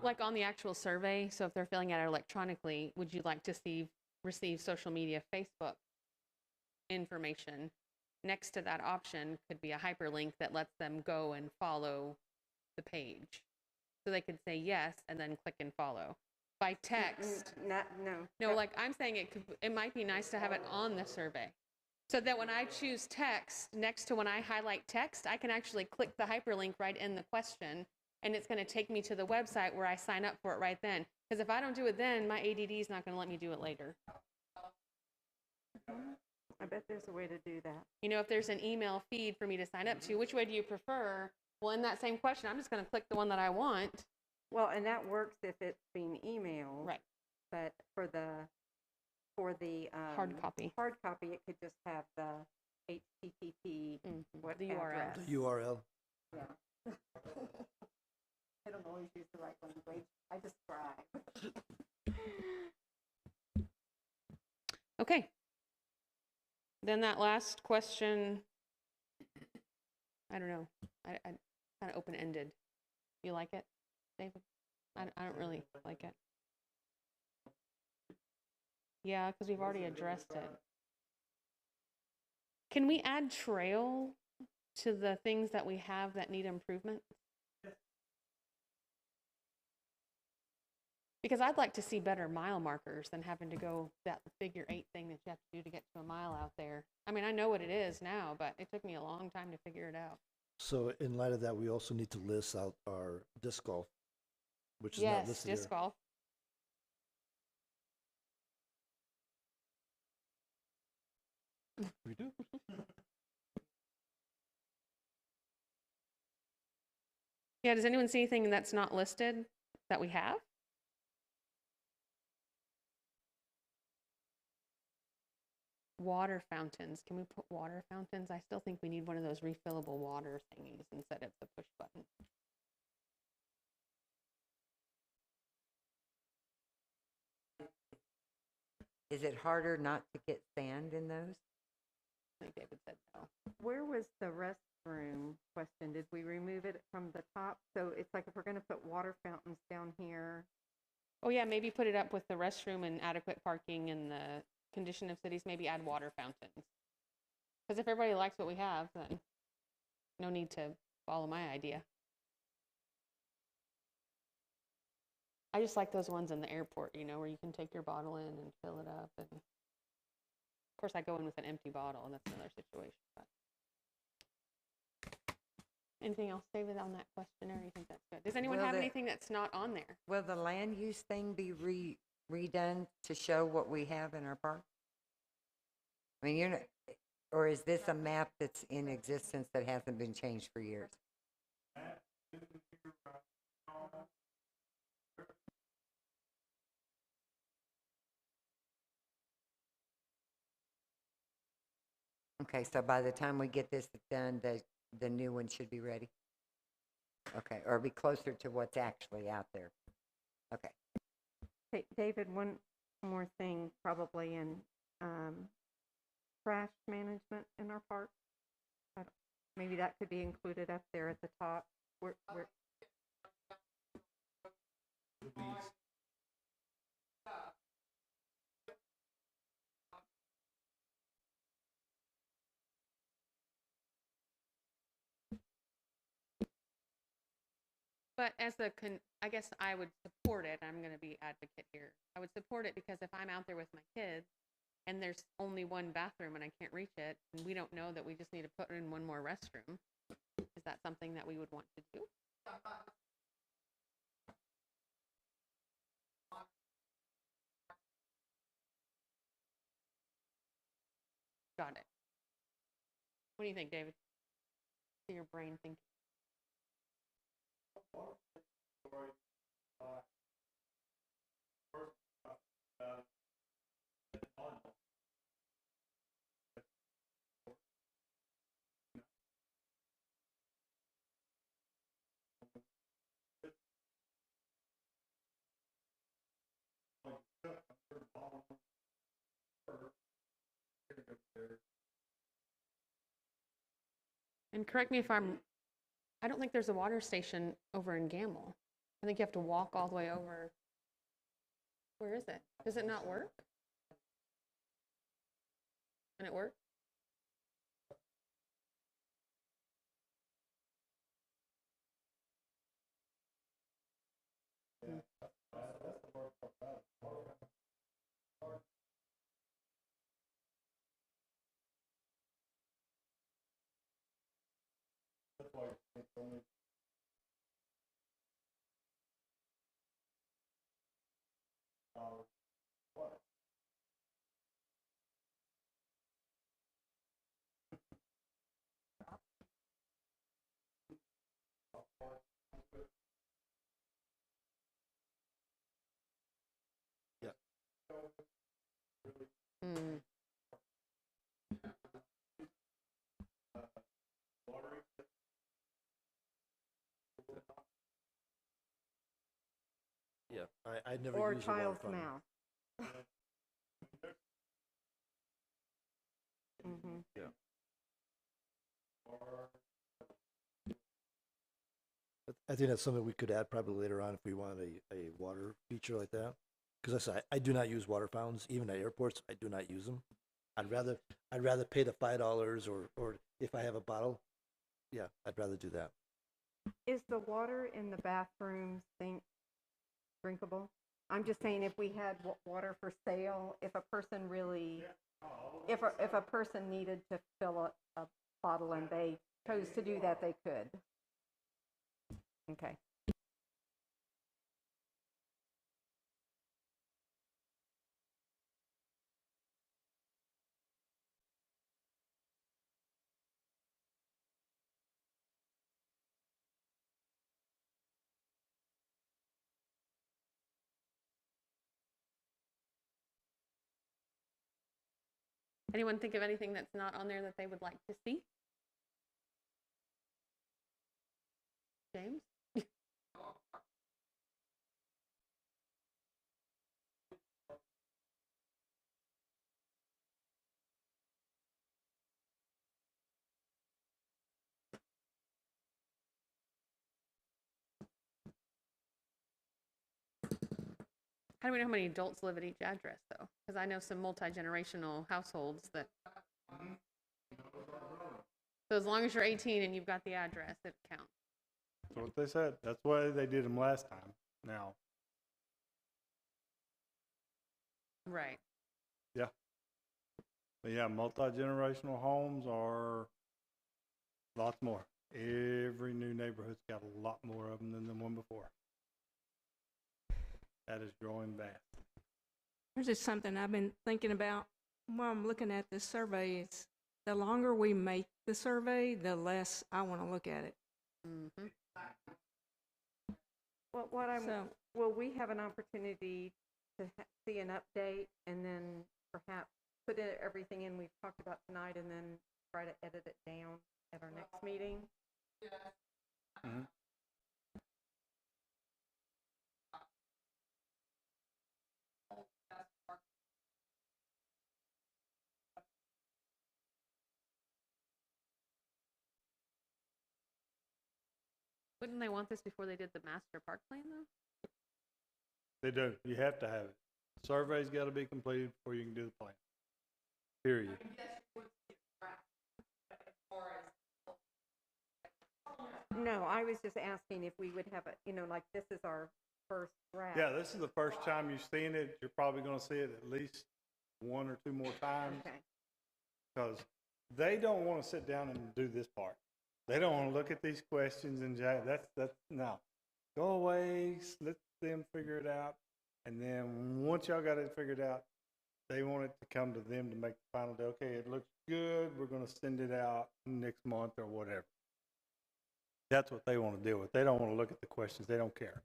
Like on the actual survey, so if they're filling out it electronically, would you like to receive social media Facebook information? Next to that option could be a hyperlink that lets them go and follow the page. So they could say yes and then click and follow. By text, No. no, like I'm saying it might be nice to have it on the survey. So that when I choose text, next to when I highlight text, I can actually click the hyperlink right in the question, and it's going to take me to the website where I sign up for it right then. Because if I don't do it then, my ADD is not going to let me do it later. I bet there's a way to do that. You know, if there's an email feed for me to sign up to, which way do you prefer? Well, in that same question, I'm just going to click the one that I want. Well, and that works if it's being emailed. Right. But for the Hard copy. hard copy, it could just have the HTTP what The URL. address. The URL. Yeah. I don't always use the right language. I describe. Okay. Then that last question, I don't know. I kind of open-ended. You like it, David? I don't really like it. Yeah, because we've already addressed it. Can we add trail to the things that we have that need improvement? Because I'd like to see better mile markers than having to go that figure 8 thing that you have to do to get to a mile out there. I mean, I know what it is now, but it took me a long time to figure it out. So in light of that, we also need to list out our disc golf, which is not Yes, listed here. disc golf. We do. Yeah, does anyone see anything that's not listed that we have? Water fountains. Can we put water fountains? I still think we need one of those refillable water thingies instead of the push button. Is it harder not to get sand in those? I think David said no. Where was the restroom question? Did we remove it from the top? So it's like if we're going to put water fountains down here. Oh yeah, maybe put it up with the restroom and adequate parking and the condition of cities, maybe add water fountains. Because if everybody likes what we have, then no need to follow my idea. I just like those ones in the airport, you know, where you can take your bottle in and fill it up. And of course, I go in with an empty bottle, and that's another situation. But anything else, David, on that questionnaire? You think that's good? Does anyone Well, have the- anything that's not on there? Will the land use thing be redone to show what we have in our park? I mean, you're not, or is this a map that's in existence that hasn't been changed for years? Okay, so by the time we get this done, the new one should be ready? Okay, or be closer to what's actually out there. Okay. Hey, David, one more thing probably in trash management in our park. Maybe that could be included up there at the top. Where But as I guess I would support it. I'm going to be advocate here. I would support it because if I'm out there with my kids and there's only one bathroom and I can't reach it, and we don't know that we just need to put in one more restroom, is that something that we would want to do? Got it. What do you think, David? See your brain thinking. And correct me if I don't think there's a water station over in Gamble. I think you have to walk all the way over. Where is it? Does it not work? Can it work? Yeah. Mm. Yeah, I never Or used a water child's fountain. mouth. Mm-hmm. Yeah. I think that's something we could add probably later on if we want a water feature like that. Because I said, I do not use water fountains, even at airports, I do not use them. I'd rather pay the $5 or if I have a bottle, yeah, I'd rather do that. Is the water in the bathrooms drinkable? I'm just saying if we had water for sale, if a person really, if a person needed to fill a bottle and they chose to do that, they could. Okay. Anyone think of anything that's not on there that they would like to see? James? How do we know how many adults live at each address, though? Because I know some multi-generational households that. So as long as you're 18 and you've got the address, it counts. That's what they said. That's why they did them last time. Now, Right. yeah. But yeah, multi-generational homes are lots more. Every new neighborhood's got a lot more of them than the one before. That is growing fast. There's just something I've been thinking about while I'm looking at this survey. Is the longer we make the survey, the less I want to look at it. Mm-hmm. Well, will we have an opportunity to see an update and then perhaps put everything in we've talked about tonight and then try to edit it down at our next meeting? Mm-hmm. Wouldn't they want this before they did the master park plan, though? They do. You have to have it. Survey's got to be completed before you can do the plan. Period. No, I was just asking if we would have like this is our first draft. Yeah, this is the first time you've seen it. You're probably going to see it at least one or two more times. Okay. Because they don't want to sit down and do this part. They don't want to look at these questions and that's no. Go away, let them figure it out, and then once y'all got it figured out, they want it to come to them to make the final day. Okay, it looks good. We're going to send it out next month or whatever. That's what they want to deal with. They don't want to look at the questions. They don't care.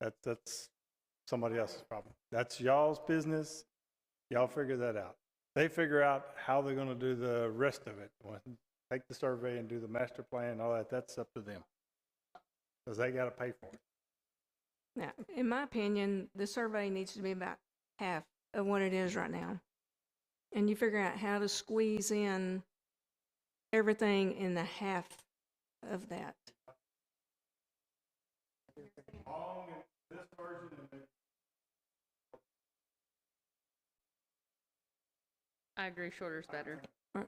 That's somebody else's problem. That's y'all's business. Y'all figure that out. They figure out how they're going to do the rest of it. Take the survey and do the master plan and all that. That's up to them because they got to pay for it. Now, in my opinion, the survey needs to be about half of what it is right now. and you figure out how to squeeze in everything in the half of that. Long in this version and then I agree, shorter's better. Right.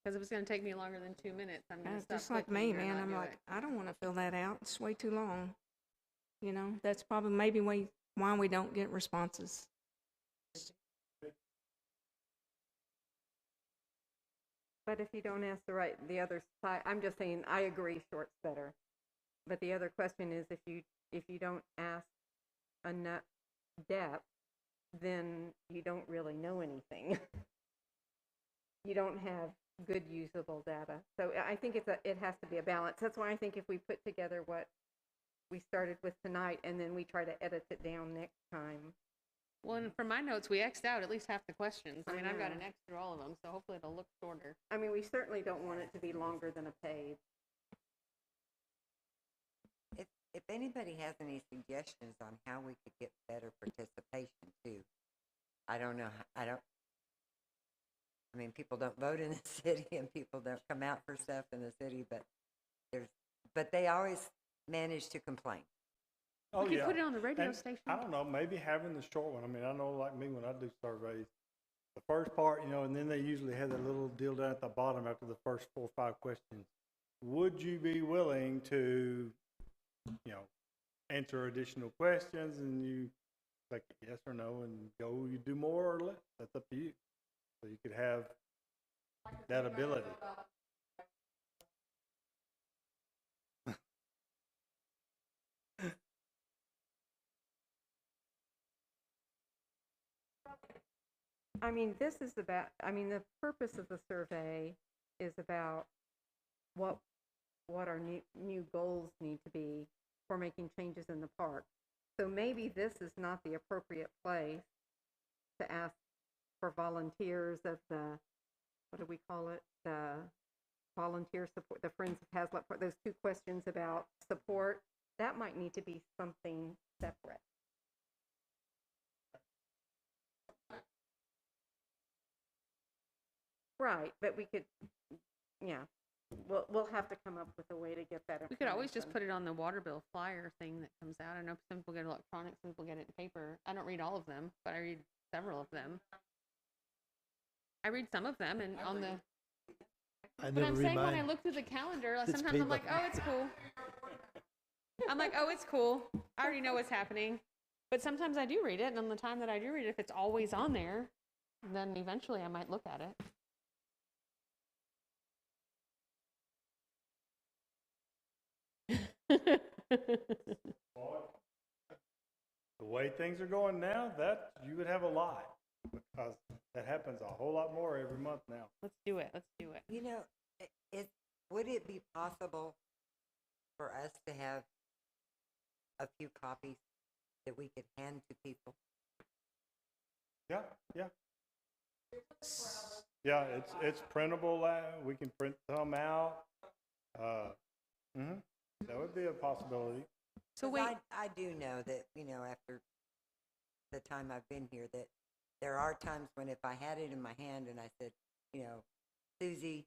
Because if it's gonna take me longer than 2 minutes, I'm gonna stop Just like clicking me, or man, not I'm do like, it. I don't want to fill that out. It's way too long. You know, that's probably maybe why we don't get responses. But if you don't ask the other side, I'm just saying, I agree, short's better. But the other question is, if you don't ask enough depth, then you don't really know anything. You don't have good usable data. So I think it has to be a balance. That's why I think if we put together what we started with tonight and then we try to edit it down next time. Well, and from my notes, we X'd out at least half the questions. I I mean, I've got know. an X through all of them, so hopefully it'll look shorter. I mean, we certainly don't want it to be longer than a page. If anybody has any suggestions on how we could get better participation too, I don't know. I mean, people don't vote in the city and people don't come out for stuff in the city, but they always manage to complain. oh We could yeah. put it on the radio And station. I don't know, maybe having the short one. I mean, I know like me when I do surveys, the first part, and then they usually have that little deal down at the bottom after the first 4 or 5 questions. Would you be willing to, answer additional questions, and you like yes or no and go, you do more or less. That's up to you. So you could have that ability. I mean, the purpose of the survey is about what our new goals need to be for making changes in the park. So maybe this is not the appropriate place to ask for volunteers of the, what do we call it? The volunteer support, the Friends of Hazlet Park, those 2 questions about support. That might need to be something separate. Right, but we could, yeah, we'll have to come up with a way to get that. We could always just information. put it on the water bill flyer thing that comes out. I know some people get electronic, some people get it in paper. I don't read all of them, but I read several of them. I read some of them, and on the. I But never I'm read saying when I mine. look through the calendar, It's sometimes I'm paper. like, oh, it's cool. I'm like, oh, it's cool. I already know what's happening. But sometimes I do read it, and on the time that I do read it, if it's always on there, then eventually I might look at it. The way things are going now, that you would have a lot because that happens a whole lot more every month now. Let's do it. Let's do it. Would it be possible for us to have a few copies that we could hand to people? Yeah, yeah. Yeah, it's printable. We can print some out. That would be a possibility. So 'Cause wait, I do know that, after the time I've been here, that there are times when if I had it in my hand and I said, Susie,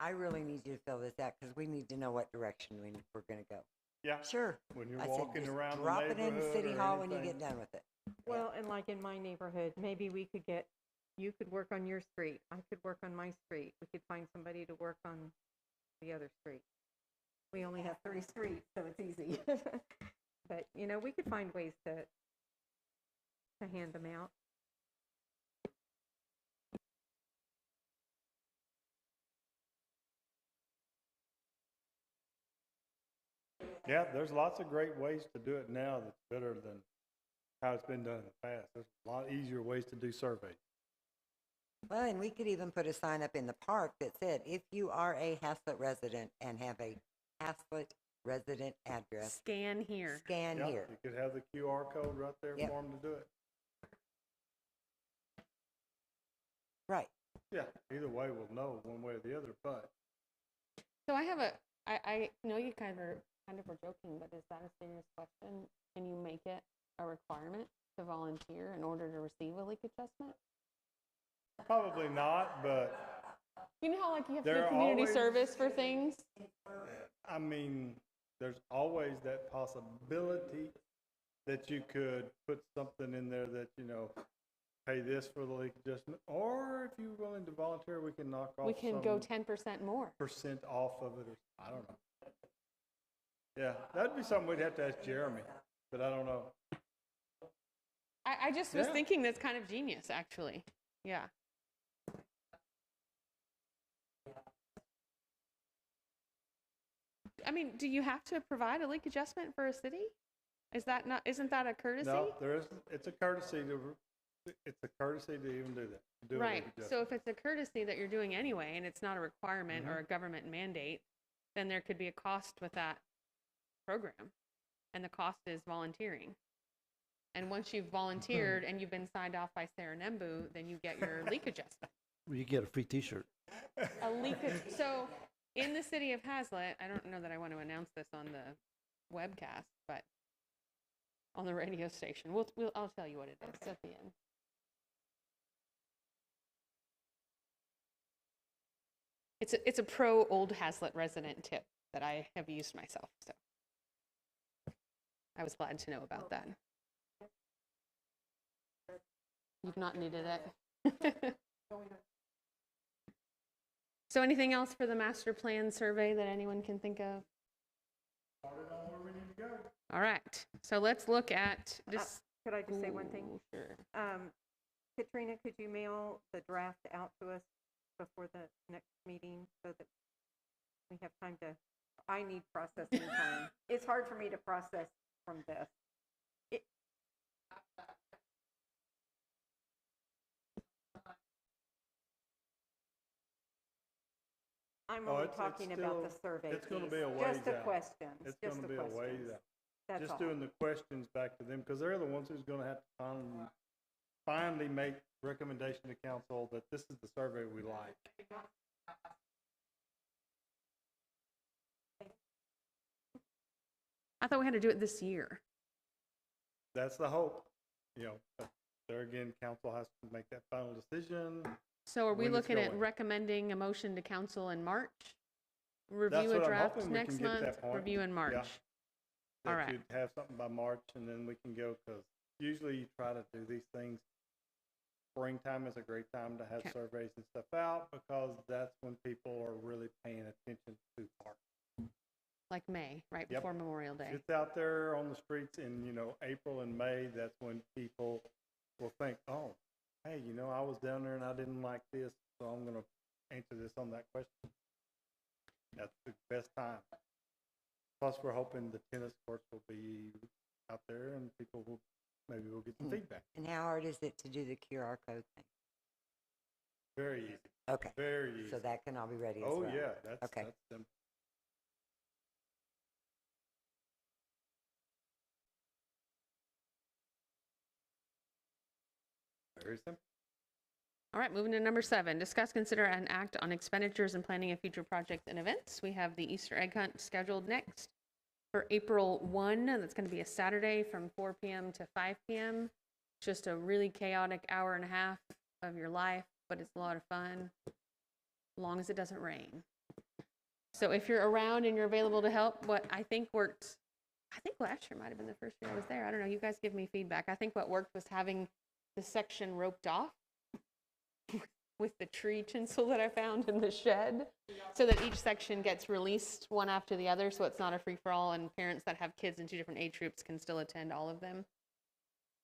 I really need you to fill this out because we need to know what direction we're going to go. Yeah, Sure. when you're I said, walking just around drop the it in neighborhood City or Hall when you anything. get done with it. Well, and like in my neighborhood, maybe you could work on your street. I could work on my street. We could find somebody to work on the other street. We only have 3 streets, so it's easy. But, we could find ways to hand them out. Yeah, there's lots of great ways to do it now that's better than how it's been done in the past. There's a lot easier ways to do surveys. Well, and we could even put a sign up in the park that said, if you are a Haslett resident and have a Haslett resident address, scan here. scan Yeah, here. you could have the QR code right there Yep. for them to do it. Right. Yeah, either way we'll know one way or the other, but So I have I know you kind of were joking, but is that a serious question? Can you make it a requirement to volunteer in order to receive a leak adjustment? Probably not, but You know how like you have to There do are community always- service for things? I mean, there's always that possibility that you could put something in there that, pay this for the leak adjustment, or if you're willing to volunteer, we can knock off We can go some 10% more. percent off of it, or I don't know. Yeah, that'd be something we'd have to ask Jeremy, but I don't know. I just was Yeah. thinking that's kind of genius, actually. Yeah. I mean, do you have to provide a leak adjustment for a city? Isn't that a courtesy? No, there is, it's a courtesy to even do that. Do a leak Right. So adjustment. if it's a courtesy that you're doing anyway, and it's not a requirement or a government mandate, then there could be a cost with that program. And the cost is volunteering. And once you've volunteered and you've been signed off by Sarah Nembu, then you get your leak adjustment. You get a free T-shirt. So in the city of Hazlet, I don't know that I want to announce this on the webcast, but on the radio station, I'll tell you what it is at the end. It's a pro Old Hazlet resident tip that I have used myself. So I was glad to know about that. You've not needed it. So anything else for the master plan survey that anyone can think of? All right, so let's look at this. Could I just say one thing? Ooh, sure. Katrina, could you mail the draft out to us before the next meeting so that we have time to, I need processing time. It's hard for me to process from this. I'm Oh, only it's talking about the still- survey it's gonna piece. be a ways Just a out. question. It's Just gonna the be a ways questions. out. That's Just all. doing the questions back to them, because they're the ones who's gonna have to finally make recommendation to council that this is the survey we like. I thought we had to do it this year. That's the hope, but there again, council has to make that final decision. So are we When it's looking at going. recommending a motion to council in March? That's Review what a I'm draft hoping we can next get to month, that point. review in March. Yeah. All That right. you'd have something by March, and then we can go, because usually you try to do these things. Springtime is a great time to have Okay. surveys and stuff out, because that's when people are really paying attention to parks. Like May, right Yep. before Memorial Day. It's out there on the streets in, April and May. That's when people will think, oh, hey, I was down there and I didn't like this, so I'm going to answer this on that question. That's the best time. Plus, we're hoping the tennis courts will be out there and people will, maybe we'll get some feedback. And how hard is it to do the QR code thing? Very easy. Okay, Very easy. so that can all be ready as Oh, well. yeah, that's Okay. simple. Very simple. All right, moving to number 7, discuss, consider, and act on expenditures and planning of future projects and events. We have the Easter egg hunt scheduled next for April 1. That's going to be a Saturday from 4 p.m. to 5 p.m. Just a really chaotic hour and a half of your life, but it's a lot of fun, as long as it doesn't rain. So if you're around and you're available to help, what I think worked, I think last year might have been the first year I was there. I don't know. You guys give me feedback. I think what worked was having the section roped off with the tree tinsel that I found in the shed, so that each section gets released one after the other, so it's not a free-for-all, and parents that have kids in 2 different age groups can still attend all of them.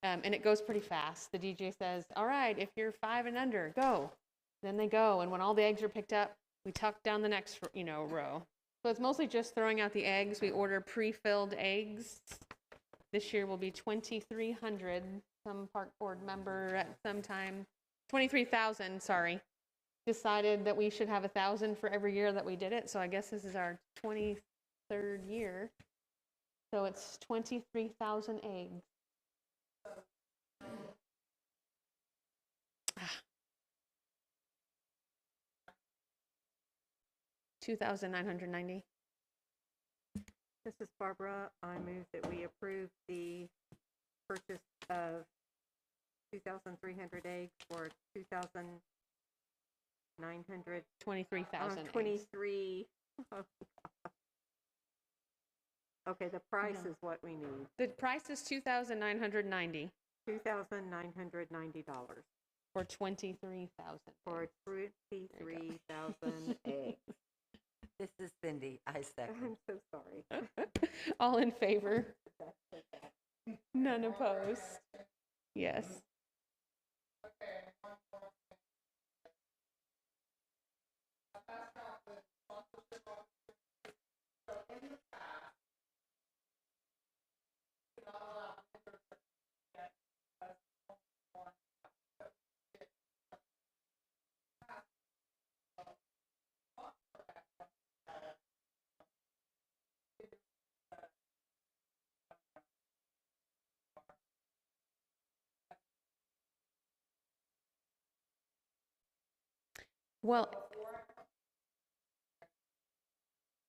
And it goes pretty fast. The DJ says, all right, if you're 5 and under, go. Then they go, and when all the eggs are picked up, we tuck down the next, row. So it's mostly just throwing out the eggs. We order pre-filled eggs. This year will be 2,300. Some park board member at some time, 23,000, sorry, decided that we should have 1,000 for every year that we did it. So I guess this is our 23rd year. So it's 23,000 eggs. 2,990. This is Barbara. I move that we approve the purchase of 2,300 eggs for 2,900, 23,000 eggs. 23. Okay, the price No. is what we need, The price is $2,990 $2,990 for 23,000 for eggs. 23,000 eggs. This is Cindy. I second. I'm so sorry. All in favor? None opposed? Yes. Well,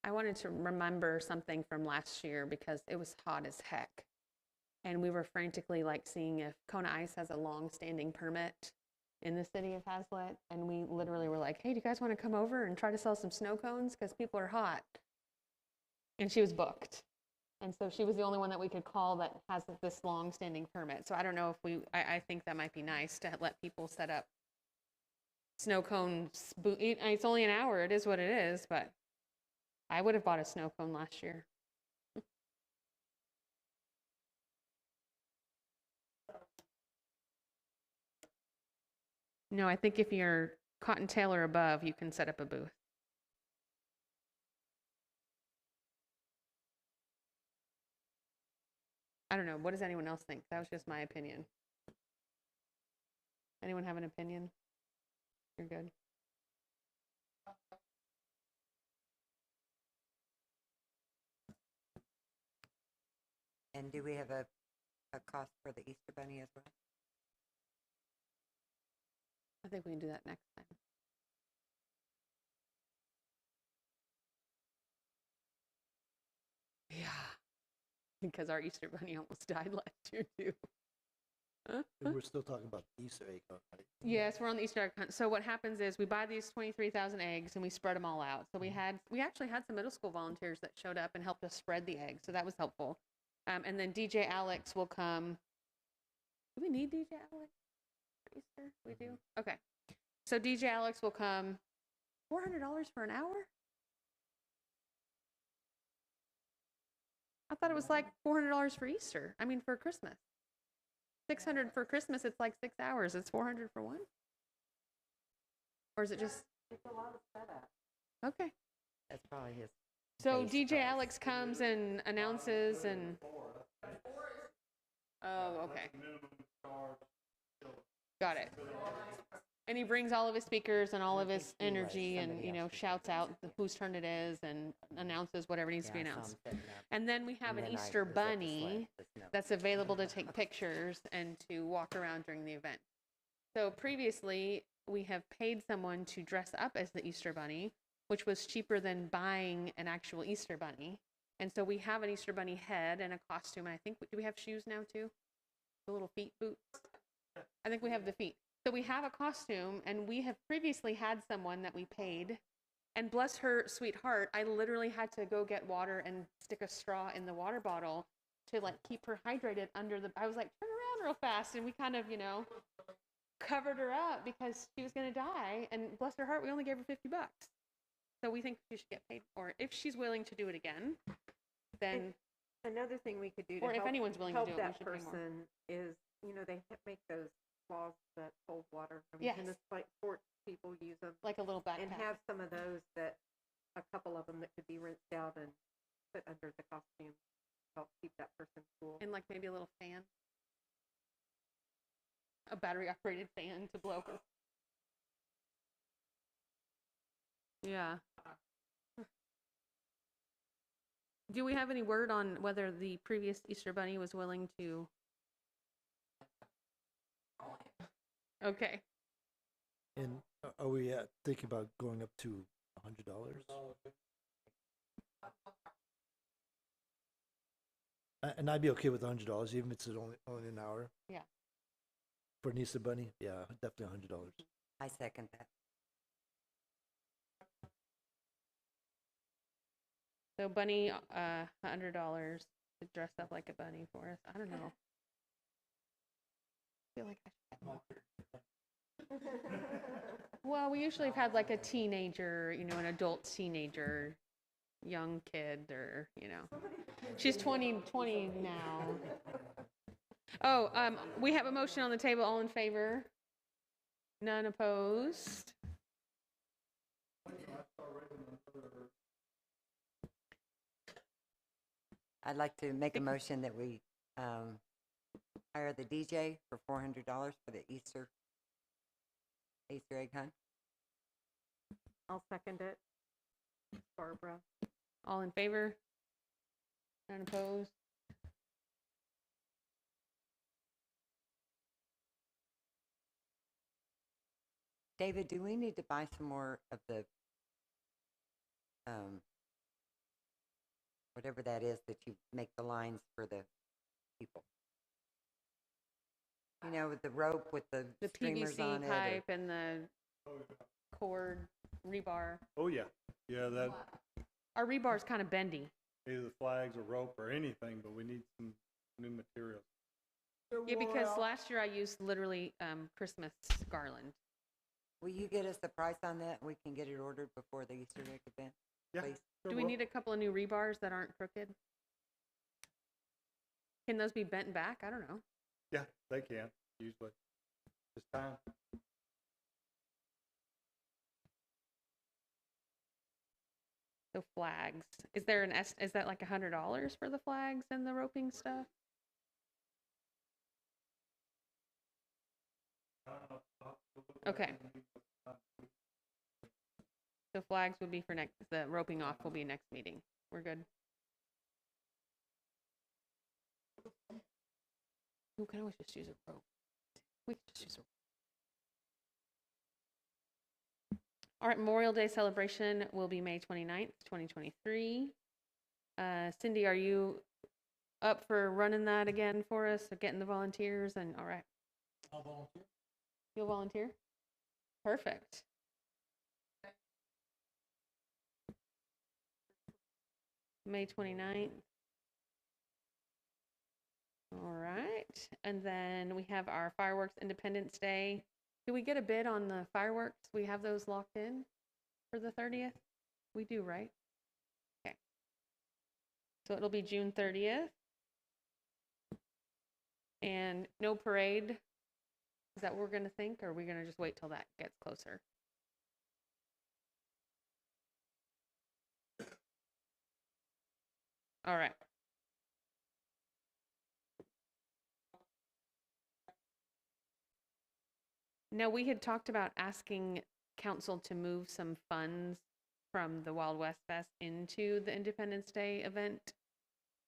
I wanted to remember something from last year because it was hot as heck. And we were frantically like seeing if Kona Ice has a long-standing permit in the city of Hazlet. And we literally were like, hey, do you guys want to come over and try to sell some snow cones? Because people are hot. And she was booked. And so she was the only one that we could call that has this long-standing permit. So I don't know if I think that might be nice to let people set up snow cones. It's only an hour. It is what it is. But I would have bought a snow cone last year. No, I think if you're Cottontail or above, you can set up a booth. I don't know. What does anyone else think? That was just my opinion. Anyone have an opinion? You're good. And do we have a cost for the Easter Bunny as well? I think we can do that next time. Yeah. Because our Easter Bunny almost died last year, too. And we're still talking about the Easter egg hunt, right? Yes, we're on the Easter egg hunt. So what happens is we buy these 23,000 eggs and we spread them all out. So we actually had some middle school volunteers that showed up and helped us spread the eggs. So that was helpful. And then DJ Alex will come. Do we need DJ Alex for Easter? We do? Okay. So DJ Alex will come. $400 for an hour? I thought it was like $400 for Easter. I mean, for Christmas. 600 for Christmas, it's like 6 hours. It's 400 for one? Or is it just? It's a lot of setup. Okay. That's probably his. So base DJ price. Alex comes and announces and. Oh, okay. Got it. And he brings all of his speakers and all of his energy and, somebody you know, else. shouts out whose turn it is and announces whatever needs to be Yeah, I saw announced. him setting up. And then we have And an then I Easter was at the bunny the snow. that's available to take pictures and to walk around during the event. So previously, we have paid someone to dress up as the Easter bunny, which was cheaper than buying an actual Easter bunny. And so we have an Easter bunny head and a costume. And I think, do we have shoes now too? The little feet boots? I think we have the feet. So we have a costume, and we have previously had someone that we paid. And bless her sweet heart, I literally had to go get water and stick a straw in the water bottle to like keep her hydrated under the. I was like, turn around real fast, and we kind of, you know, covered her up because she was going to die. And bless her heart, we only gave her $50. So we think she should get paid for it. If she's willing to do it again, then Another thing we could do to or if help, anyone's willing to help do it, we that should pay more. person is, you know, they make those cloths that hold water. I mean, Yes. and it's like sports people use them. Like a little backpack. And have some of those that, a couple of them that could be rinsed out and put under the costume, help keep that person cool. And like maybe a little fan. A battery operated fan to blow her. Yeah. Do we have any word on whether the previous Easter bunny was willing to? Okay. And are we thinking about going up to $100? And I'd be okay with $100, even if it's only an hour. Yeah. For Nisa Bunny, yeah, definitely $100. I second that. So bunny, $100 to dress up like a bunny for us. I don't know. I feel like I should. Well, we usually have had like a teenager, an adult teenager, young kid, or, she's 20 now. Oh, we have a motion on the table. All in favor? None opposed? I'd like to make a motion that we hire the DJ for $400 for the Easter egg hunt. I'll second it. Barbara. All in favor? None opposed? David, do we need to buy some more of the whatever that is that you make the lines for the people? With the rope with the streamers on PVC it. pipe and the cord rebar. Oh, yeah. Yeah, that, Our rebar's kind of bendy. either flags or rope or anything, but we need some new materials. Yeah, because last year I used literally Christmas garland. Will you get us the price on that? We can get it ordered before the Easter egg event, Yeah. please. Do we need a couple of new rebars that aren't crooked? Can those be bent back? I don't know. Yeah, they can, usually. It's time. So flags. Is that like $100 for the flags and the roping stuff? Okay. So flags would be for the roping off will be next meeting. We're good. Who can always just use a rope? We can just use a rope. All right, Memorial Day celebration will be May 29th, 2023. Cindy, are you up for running that again for us, or getting the volunteers? And all right. I'll volunteer. You'll volunteer? Perfect. May 29th. All right. And then we have our fireworks Independence Day. Do we get a bid on the fireworks? We have those locked in for the 30th? We do, right? Okay. So it'll be June 30th. And no parade. Is that what we're going to think, or are we going to just wait till that gets closer? All right. Now, we had talked about asking council to move some funds from the Wild West Fest into the Independence Day event.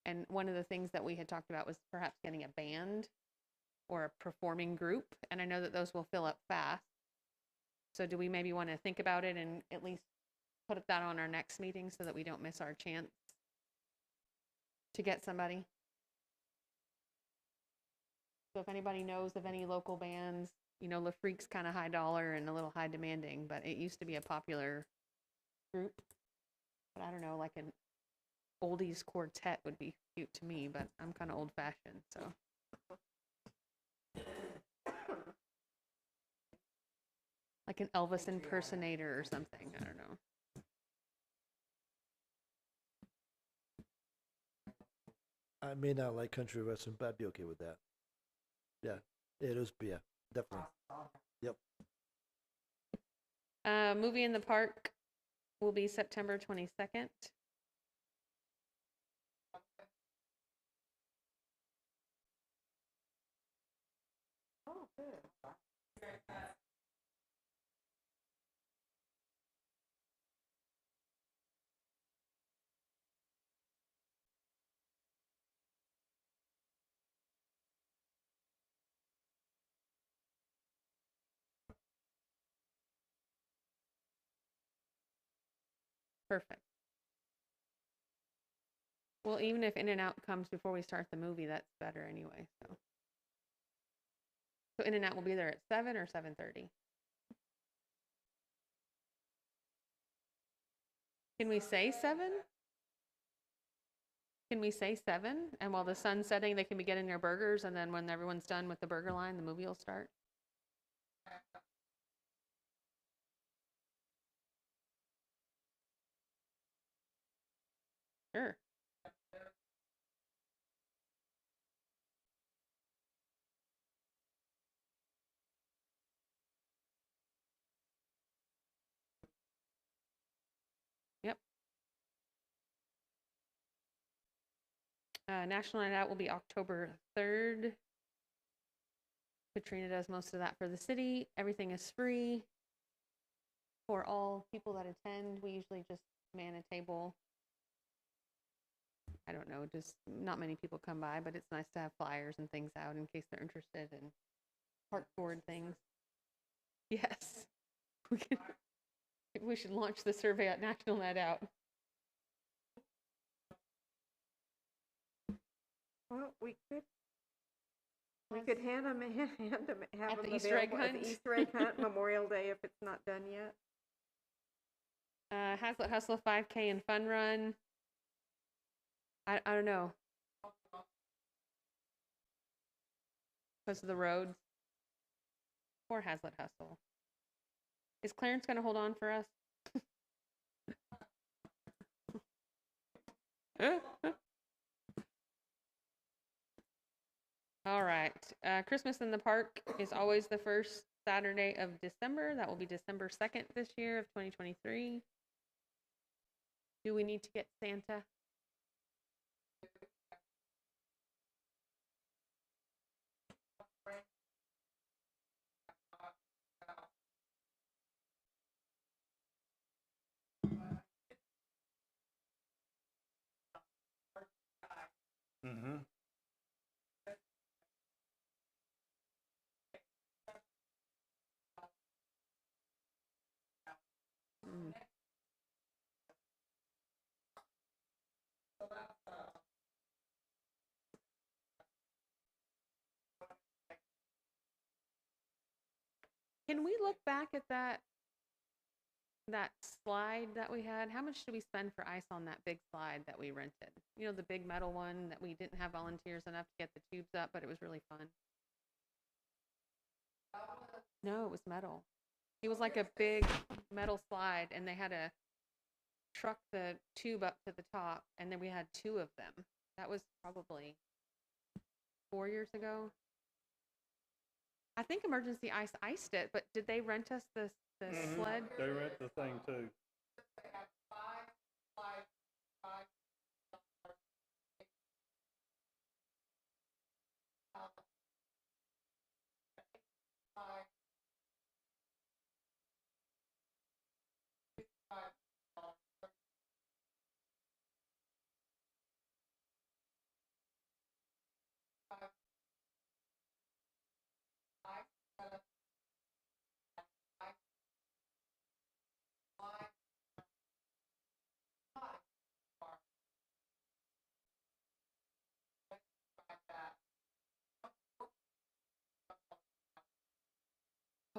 And one of the things that we had talked about was perhaps getting a band or a performing group. And I know that those will fill up fast. So do we maybe want to think about it and at least put that on our next meeting so that we don't miss our chance to get somebody? So if anybody knows of any local bands, La Freak's kind of high dollar and a little high demanding, but it used to be a popular group. But I don't know, like an oldies quartet would be cute to me, but I'm kind of old fashioned, so. Like an Elvis impersonator or something, I don't know. I may not like country western, but I'd be okay with that. Yeah, it is. Yeah, definitely. Yep. Movie in the Park will be September 22nd. Oh, good. Perfect. Well, even if In-N-Out comes before we start the movie, that's better anyway, so. So In-N-Out will be there at 7 or 7:30. Can we say 7? Can we say 7? And while the sun's setting, they can be getting their burgers, and then when everyone's done with the burger line, the movie will start? Sure. Yep. National Night Out will be October 3rd. Katrina does most of that for the city. Everything is free for all people that attend. We usually just man a table. I don't know, just not many people come by, but it's nice to have flyers and things out in case they're interested in park board things. Yes. We should launch the survey at National Night Out. Well, we could have them At the Easter egg available at hunt? the Easter egg hunt Memorial Day if it's not done yet. Hazlet Hustle 5K and Fun Run. I don't know. Because of the roads. Or Hazlet Hustle. Is Clarence going to hold on for us? All right. Christmas in the Park is always the first Saturday of December. That will be December 2nd this year of 2023. Do we need to get Santa? Mm-hmm. Mm. Can we look back at that slide that we had? How much did we spend for ice on that big slide that we rented? You know, the big metal one that we didn't have volunteers enough to get the tubes up, but it was really fun. No, it was metal. It was like a big metal slide, and they had to truck the tube up to the top, and then we had 2 of them. That was probably 4 years ago. I think Emergency Ice iced it, but did they rent us the sled? They rent the thing too.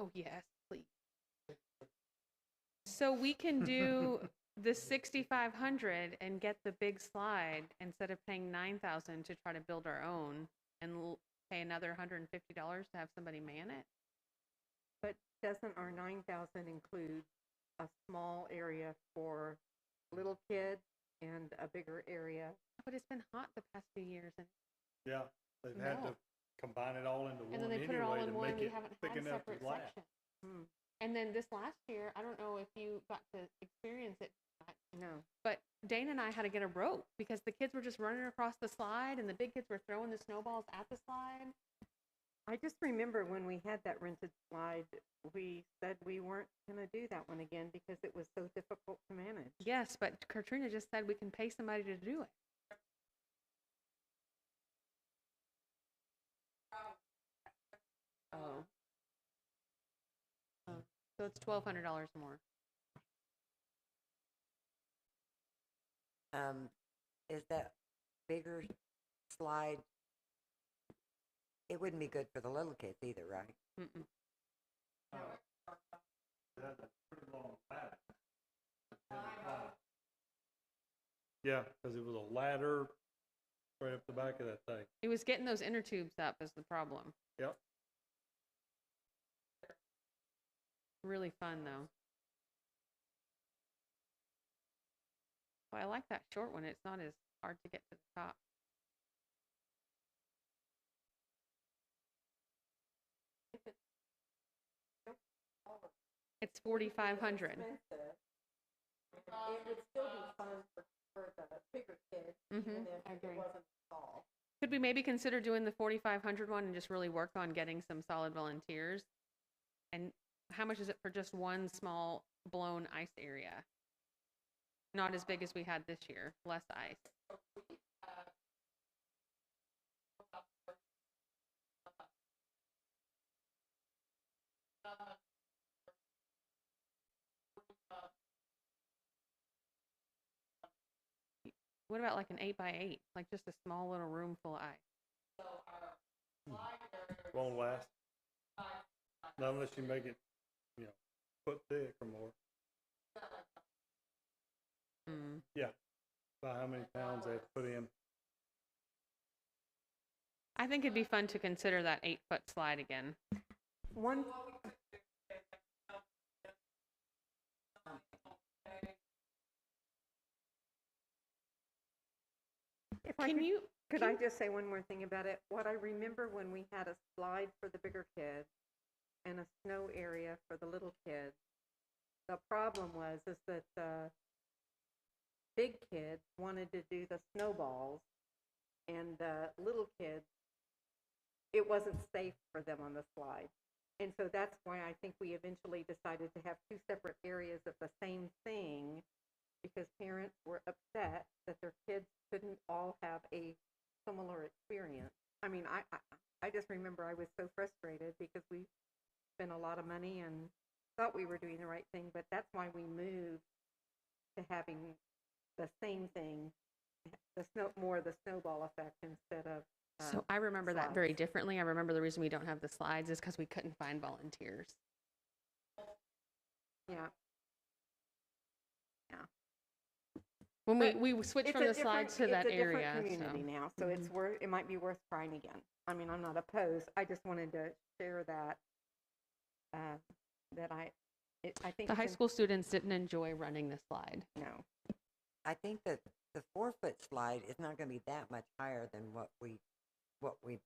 Oh, yes, please. So we can do the 6,500 and get the big slide instead of paying 9,000 to try to build our own and pay another $150 to have somebody man it. But doesn't our 9,000 include a small area for little kids and a bigger area? But it's been hot the past few years, and Yeah, they've had to combine it all into one then they put it all anyway in to one. make We it haven't thick had enough to separate last. sections. And then this last year, I don't know if you got to experience it, No. but Dana and I had to get a rope because the kids were just running across the slide, and the big kids were throwing the snowballs at the slide. I just remember when we had that rented slide, we said we weren't going to do that one again because it was so difficult to manage. Yes, but Katrina just said we can pay somebody to do it. Oh. Oh. So it's $1,200 more. Is that bigger slide it wouldn't be good for the little kids either, right? Mm-mm. Yeah, because it was a ladder right up the back of that thing. It was getting those inner tubes up is the problem. Yep. Really fun though. Well, I like that short one. It's not as hard to get to the top. It's 4,500. It would still be fun for the bigger kids, Mm-hmm. even if I agree. it wasn't small. Could we maybe consider doing the 4,500 one and just really work on getting some solid volunteers? And how much is it for just one small blown ice area? Not as big as we had this year, less ice. What about like an 8x8, like just a small little room full of ice? Won't last. Not unless you make it, foot thick or more. Mm. Yeah. By how many pounds they have to put in. I think it'd be fun to consider that 8-foot slide again. One, if I Can you? could I just say one more thing about it? What I remember when we had a slide for the bigger kids and a snow area for the little kids, the problem is that the big kids wanted to do the snowballs, and the little kids, it wasn't safe for them on the slide. And so that's why I think we eventually decided to have two separate areas of the same thing, because parents were upset that their kids couldn't all have a similar experience. I mean, I just remember I was so frustrated because we spent a lot of money and thought we were doing the right thing, but that's why we moved to having the same thing, the snowball effect instead of. So I remember that very slides. differently. I remember the reason we don't have the slides is because we couldn't find volunteers. Yeah. When But we switched It's from a the different- slides to that it's a different area. community So. now, so it's it might be worth trying again. I mean, I'm not opposed. I just wanted to share that. That I think The it's high school students didn't enjoy running the slide. No. I think that the 4-foot slide is not going to be that much higher than what we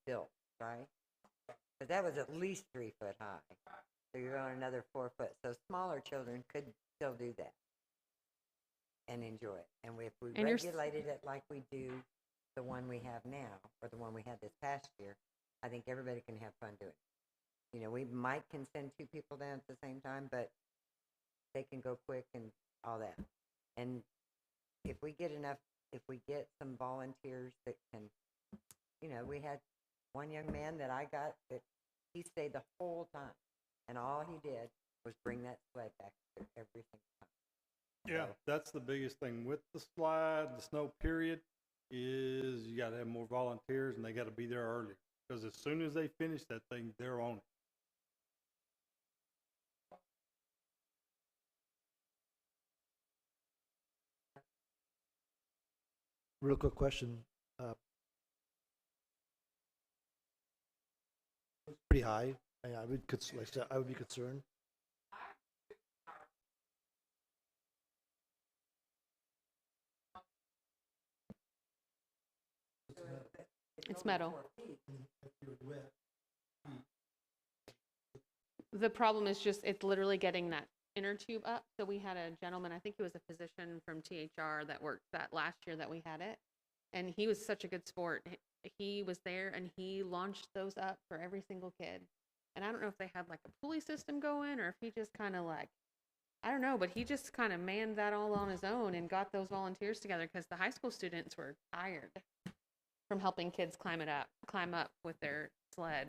built, right? But that was at least 3 foot high. So you're on another 4 foot. So smaller children could still do that and enjoy it. And if we And you're s- regulated it like we do the one we have now, or the one we had this past year, I think everybody can have fun doing it. We might can send 2 people down at the same time, but they can go quick and all that. And if we get some volunteers that can, we had one young man that I got that he stayed the whole time, and all he did was bring that sled back every single time. Yeah, So, that's the biggest thing with the slide, the snow period, is you gotta have more volunteers and they gotta be there early. Because as soon as they finish that thing, they're on it. Real quick question. It's pretty high. I would, like I said, I would be concerned. It's metal. The problem is just it's literally getting that inner tube up. So we had a gentleman, I think he was a physician from THR that worked that last year that we had it, and he was such a good sport. He was there and he launched those up for every single kid. And I don't know if they had like a pulley system going or if he just kind of like, I don't know, but he just kind of manned that all on his own and got those volunteers together because the high school students were tired from helping kids climb up with their sled.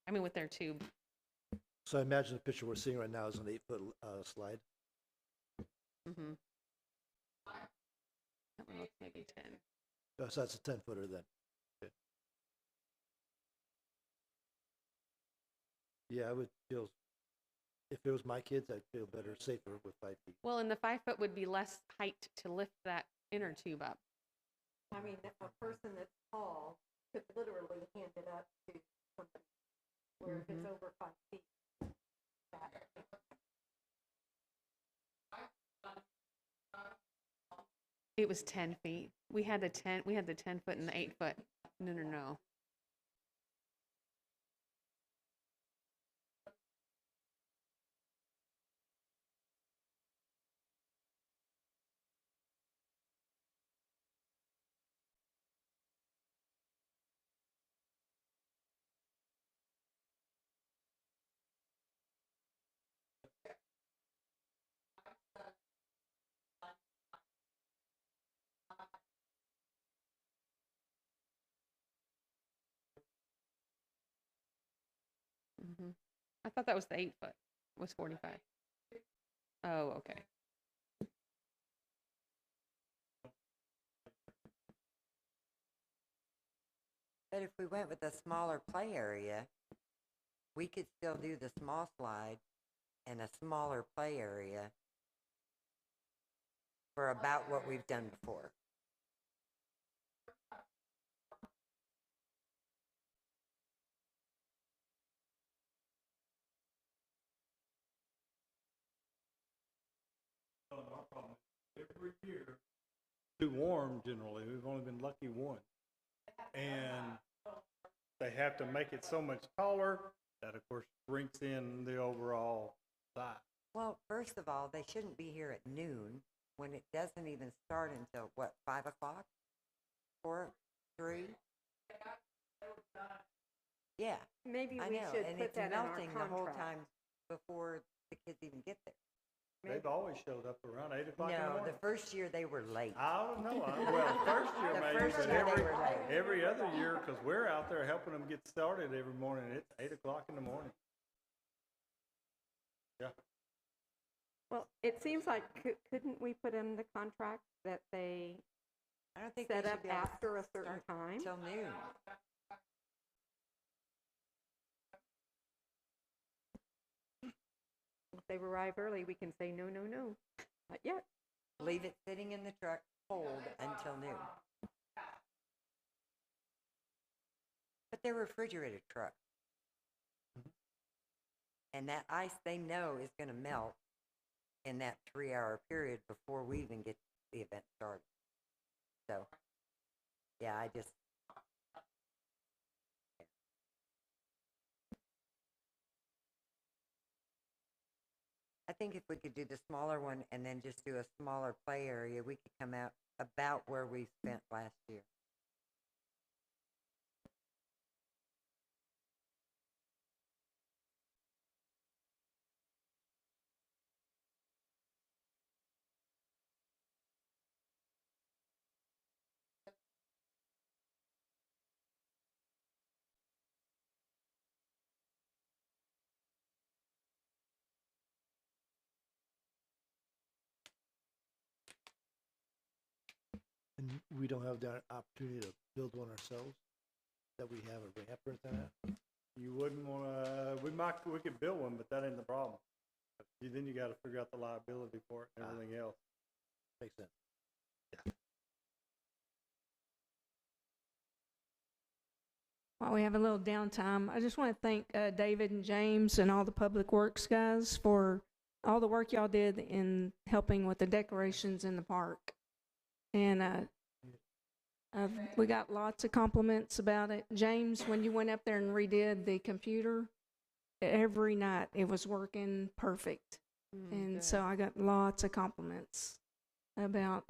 I mean, with their tube. So I imagine the picture we're seeing right now is an 8-foot slide. Mm-hmm. That one looks maybe 10. So that's a 10-footer then. Yeah, I would feel, if it was my kids, I'd feel better, safer with 5 feet. Well, and the 5 foot would be less height to lift that inner tube up. I mean, a person that's tall could literally hand it up to somebody where if it's over 5 feet. It was 10 feet. We had the 10 foot and the 8 foot. No, no, no. I thought that was the 8 foot, was 45. Oh, okay. But if we went with a smaller play area, we could still do the small slide and a smaller play area for about what we've done before. Every year, too warm generally. We've only been lucky once. And they have to make it so much taller that, of course, shrinks in the overall size. Well, first of all, they shouldn't be here at noon when it doesn't even start until, what, 5 o'clock? 4, 3? Yeah, Maybe I we know, should and put it's that in our melting the whole contract. time before the kids even get there. They've always showed up around 8 o'clock in the No, morning. the first year they were late. I don't know. Well, first year The maybe, first but year they were late. every other year, because we're out there helping them get started every morning. It's 8 o'clock in the morning. Yeah. Well, it seems like, couldn't we put in the contract that they I don't think set they up should be able to after a certain start time? till noon. If they arrive early, we can say, no, no, no, not yet. Leave it sitting in the truck cold until noon. But they're refrigerated trucks. And that ice they know is going to melt in that 3-hour period before we even get the event started. So, yeah, I think if we could do the smaller one and then just do a smaller play area, we could come out about where we spent last year. And we don't have the opportunity to build one ourselves, that we have a ramp or anything like that? You wouldn't want to, we could build one, but that ain't the problem. Then you got to figure out the liability for it and everything else. Makes sense. While we have a little downtime, I just want to thank David and James and all the Public Works guys for all the work y'all did in helping with the decorations in the park. And we got lots of compliments about it. James, when you went up there and redid the computer, every night it was working perfect. And so I got lots of compliments about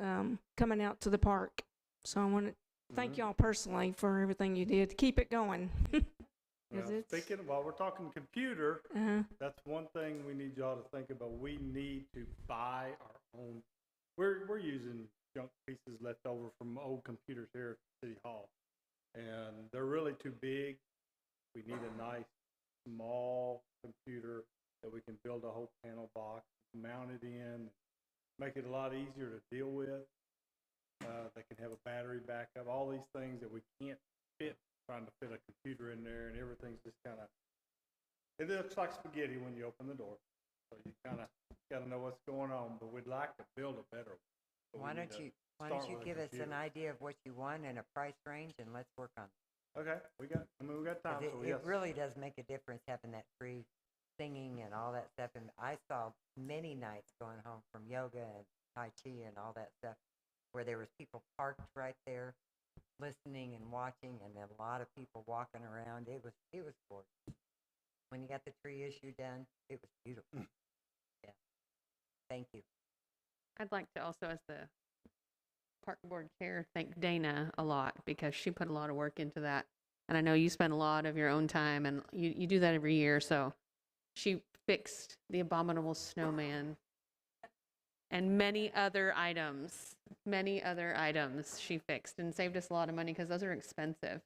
coming out to the park. So I want to thank y'all personally for everything you did to keep it going. Well, speaking of, while we're talking computer, Uh-huh. that's one thing we need y'all to think about. We need to buy our own. We're using junk pieces left over from old computers here at City Hall, and they're really too big. We need a nice small computer that we can build a whole panel box, mount it in, make it a lot easier to deal with. They can have a battery backup, all these things that we can't fit, trying to fit a computer in there, and everything's just kind of It looks like spaghetti when you open the door, so you kind of got to know what's going on. But we'd like to build a better one. But Why we need don't to you start with a give us an computer. idea of what you want and a price range, and let's work on it. Okay, we got time. 'Cause So it yes. really does make a difference having that free singing and all that stuff. And I saw many nights going home from yoga and Tai Chi and all that stuff where there was people parked right there listening and watching, and then a lot of people walking around. It was gorgeous. When you got the tree issue done, it was beautiful. Yeah. Thank you. I'd like to also, as the park board chair, thank Dana a lot because she put a lot of work into that. And I know you spend a lot of your own time and you do that every year. So she fixed the abominable snowman and many other items she fixed and saved us a lot of money because those are expensive.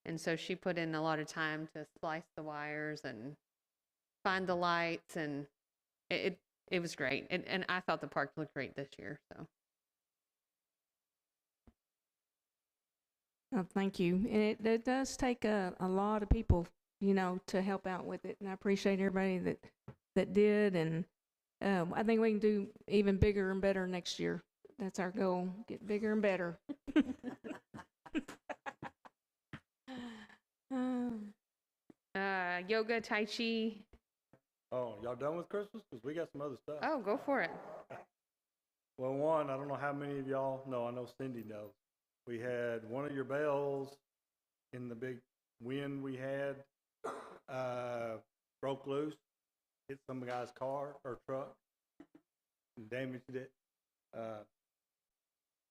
And so she put in a lot of time to splice the wires and find the lights, and it was great. And I thought the park looked great this year. So Oh, thank you. And it does take a lot of people, to help out with it. And I appreciate everybody that did. And I think we can do even bigger and better next year. That's our goal. Get bigger and better. yoga, Tai Chi. Oh, y'all done with Christmas? Because we got some other stuff. Oh, go for it. Well, one, I don't know how many of y'all know. I know Cindy knows. We had one of your bells in the big wind we had broke loose, hit some guy's car or truck, and damaged it.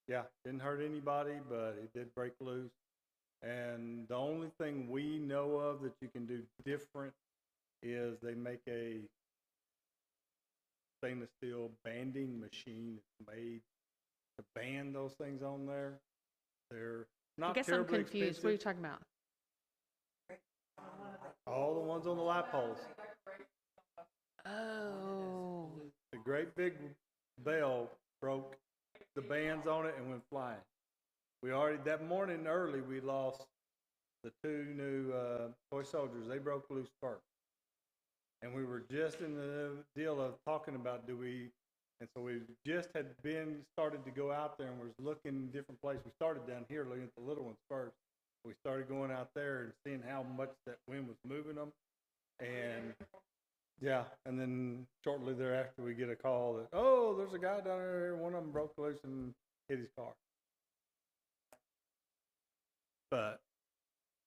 Yeah, didn't hurt anybody, but it did break loose. And the only thing we know of that you can do different is they make a stainless steel banding machine that's made to band those things on there. They're not I guess I'm terribly confused. What are you expensive. talking about? All the ones on the light poles. Oh. The great big bell broke the bands on it and went flying. We already, that morning early, we lost the two new toy soldiers. They broke loose first. And we were just in the deal of talking about and so we just had started to go out there and was looking in different places. We started down here looking at the little ones first. We started going out there and seeing how much that wind was moving them. And yeah, and then shortly thereafter we get a call that, oh, there's a guy down there, one of them broke loose and hit his car. But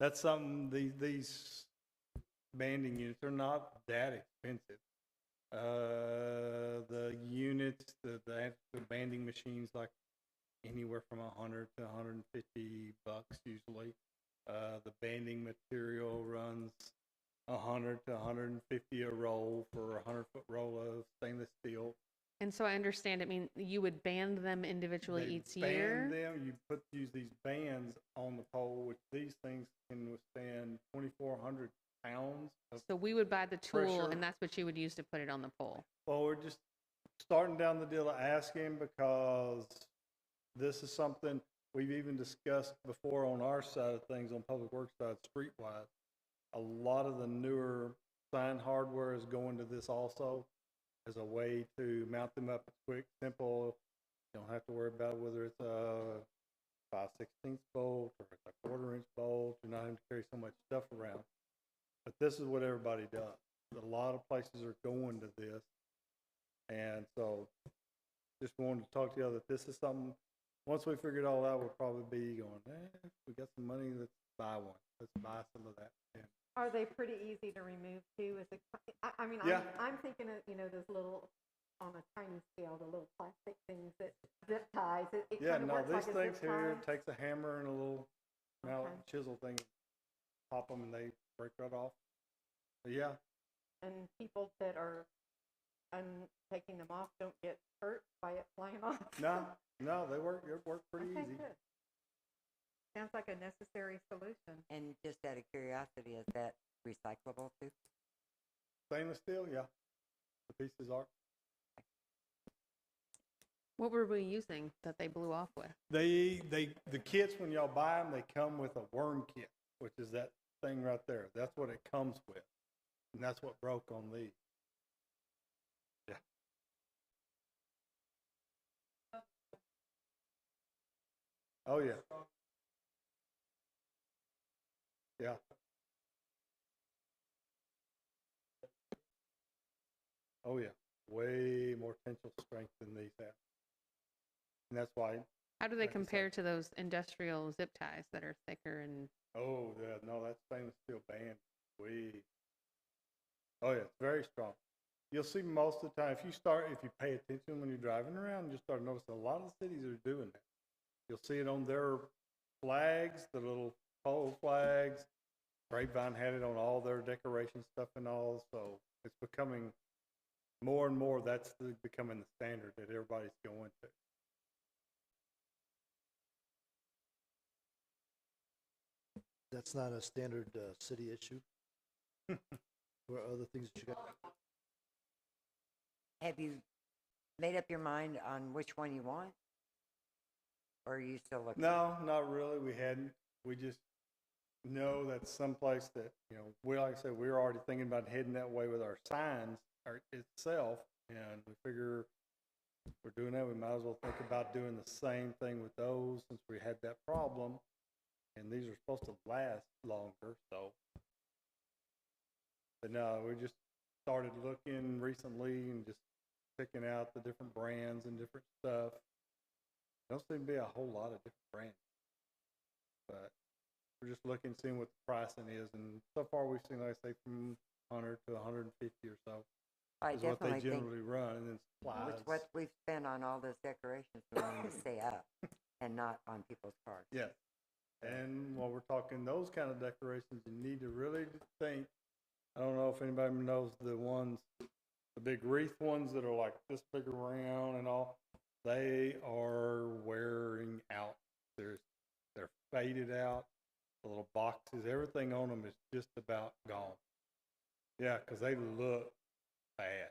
that's something, these banding units are not that expensive. The units, the banding machines, like anywhere from $100 to $150 usually. The banding material runs $100 to $150 a roll for a 100-foot roll of stainless steel. And so I understand it means you would band them individually They each year. band them. You use these bands on the pole, which these things can withstand 2,400 pounds of. So we would buy the tool, pressure. and that's what you would use to put it on the pole. Well, we're just starting down the deal of asking because this is something we've even discussed before on our side of things, on Public Works side, streetwise. A lot of the newer sign hardware is going to this also as a way to mount them up quick, simple. You don't have to worry about whether it's a 5/16 bolt or it's a 1/4-inch bolt. You're not having to carry so much stuff around. But this is what everybody does. A lot of places are going to this. And so just wanted to talk to you that this is something, once we figure it all out, we'll probably be going, if we got some money, let's buy one. Let's buy some of that. And Are they pretty easy to remove too? Is it, I mean, Yeah. I'm thinking of, those little, on a tiny scale, the little plastic things that zip ties. It yeah, kind of no, works these like a things zip here tie. takes a hammer and a little mallet Okay. chisel thing, pop them and they break right off. But yeah, And people that are taking them off don't get hurt by it flying off. no, they work pretty Okay, easy. good. Sounds like a necessary solution. And just out of curiosity, is that recyclable too? Stainless steel, yeah. The pieces are. What were we using that they blew off with? The kits, when y'all buy them, they come with a worm kit, which is that thing right there. That's what it comes with. And that's what broke on these. Yeah. Oh, yeah. Yeah. Oh, yeah. Way more tensile strength than these have. And that's why, How do they Like I said- compare to those industrial zip ties that are thicker and, oh, yeah, no, that stainless steel band, oh, yeah, it's very strong. You'll see most of the time, if you pay attention when you're driving around, you'll start noticing a lot of the cities are doing that. You'll see it on their flags, the little pole flags. Grapevine had it on all their decoration stuff and all, so it's becoming more and more, becoming the standard that everybody's going to. That's not a standard city issue. Or other things that you got? Have you made up your mind on which one you want? Or are you still looking? No, not really. We hadn't. We just know that's someplace that, like I said, we're already thinking about heading that way with our signs itself. And we figure if we're doing that, we might as well think about doing the same thing with those since we had that problem. And these are supposed to last longer, so. But no, we just started looking recently and just picking out the different brands and different stuff. Don't seem to be a whole lot of different brands. But we're just looking, seeing what the pricing is. And so far we've seen, like I say, from 100 to 150 or so. I Is what they definitely think generally run. And then supplies. with what we've spent on all those decorations, we need to stay up and not on people's cars. Yes. And while we're talking those kind of decorations, you need to really think. I don't know if anybody knows the ones, the big wreath ones that are like this big around and all. They are wearing out. They're faded out. The little boxes, everything on them is just about gone. Yeah, because they look bad.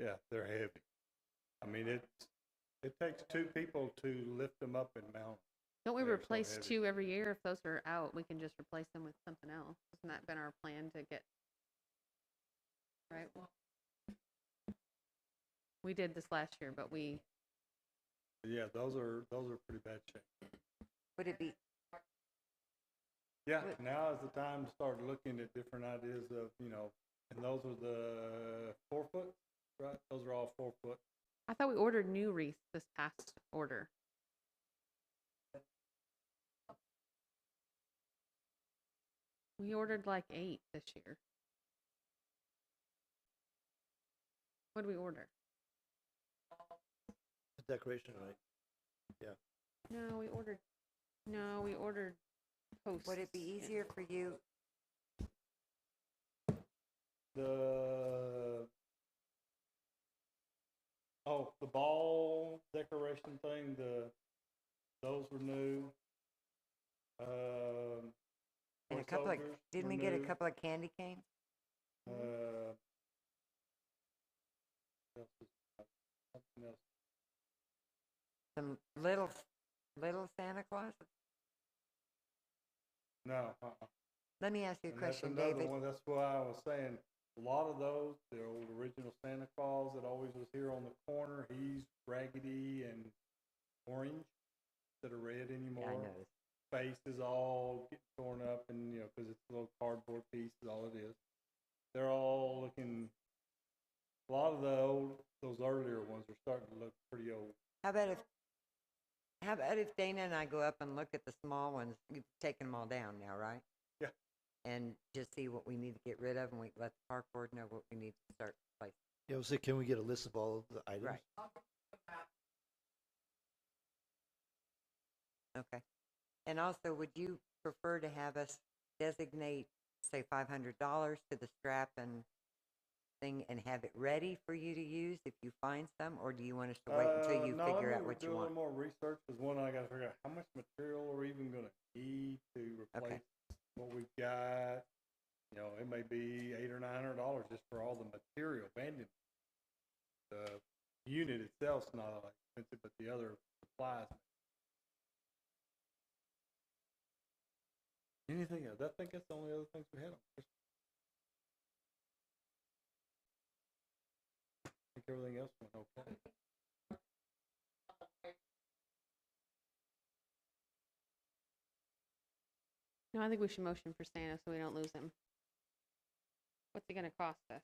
Yeah, they're heavy. I mean, it takes two people to lift them up and mount. don't we They're so replace heavy. 2 every year? If those are out, we can just replace them with something else. Hasn't that been our plan to get, right? We did this last year, but Yeah, those are pretty bad shape. Would it be, Yeah, What- now is the time to start looking at different ideas of, and those are the 4-foot, right? Those are all 4-foot. I thought we ordered new wreaths this past order. We ordered like 8 this year. What did we order? The decoration, right? No, we ordered posts. would it be easier for you? The ball decoration thing, those were new. And a toy couple of, soldiers didn't were we get a new. couple of candy canes? What else is something else? Some little Santa Claus? No. Let me ask you a And that's question, another David. one. That's why I was saying a lot of those, the old original Santa Claus that always was here on the corner. He's raggedy and orange instead of red anymore. Yeah, I noticed. Face is all getting torn up, and because it's a little cardboard piece, is all it is. They're all looking. A lot of those earlier ones are starting to look pretty old. How about if Dana and I go up and look at the small ones? You've taken them all down now, right? Yeah. And just see what we need to get rid of, and we let the park board know what we need to start replacing. Yeah, I was saying, can we get a list of all of the items? Right. Okay. And also, would you prefer to have us designate, say, $500 to the strap and thing and have it ready for you to use if you find some, or do you want us to wait until you No, figure let out me what do you a want? little more research. Because one, I got to figure out how much material we're even going to need to replace what we've got. You know, it may be $800 or $900 just for all the material, banding. The unit itself's not that expensive, but the other supplies. Anything else? I think that's the only other things we had on Christmas. I think everything else went okay. No, I think we should motion for Santa so we don't lose him. What's it gonna cost us?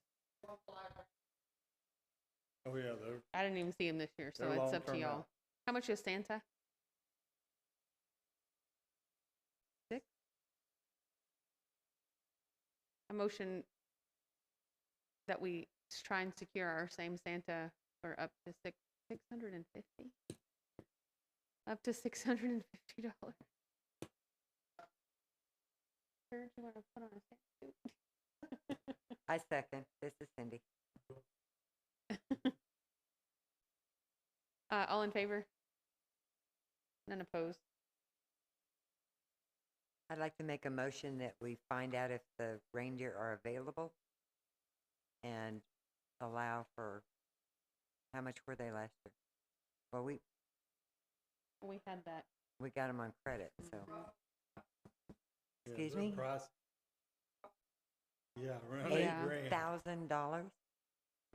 Oh, yeah, I didn't even see him this year, so They're it's up to long-term y'all. out. How much is Santa? 6? A motion that we try and secure our same Santa for up to 650. Up to $650. Sure, do you want to put on a Santa suit? I second. This is Cindy. All in favor? None opposed? I'd like to make a motion that we find out if the reindeer are available and allow for, how much were they last year? Well, we We had that. got them on credit, so. Yeah, Excuse their me? price- Yeah, around Yeah. $8,000.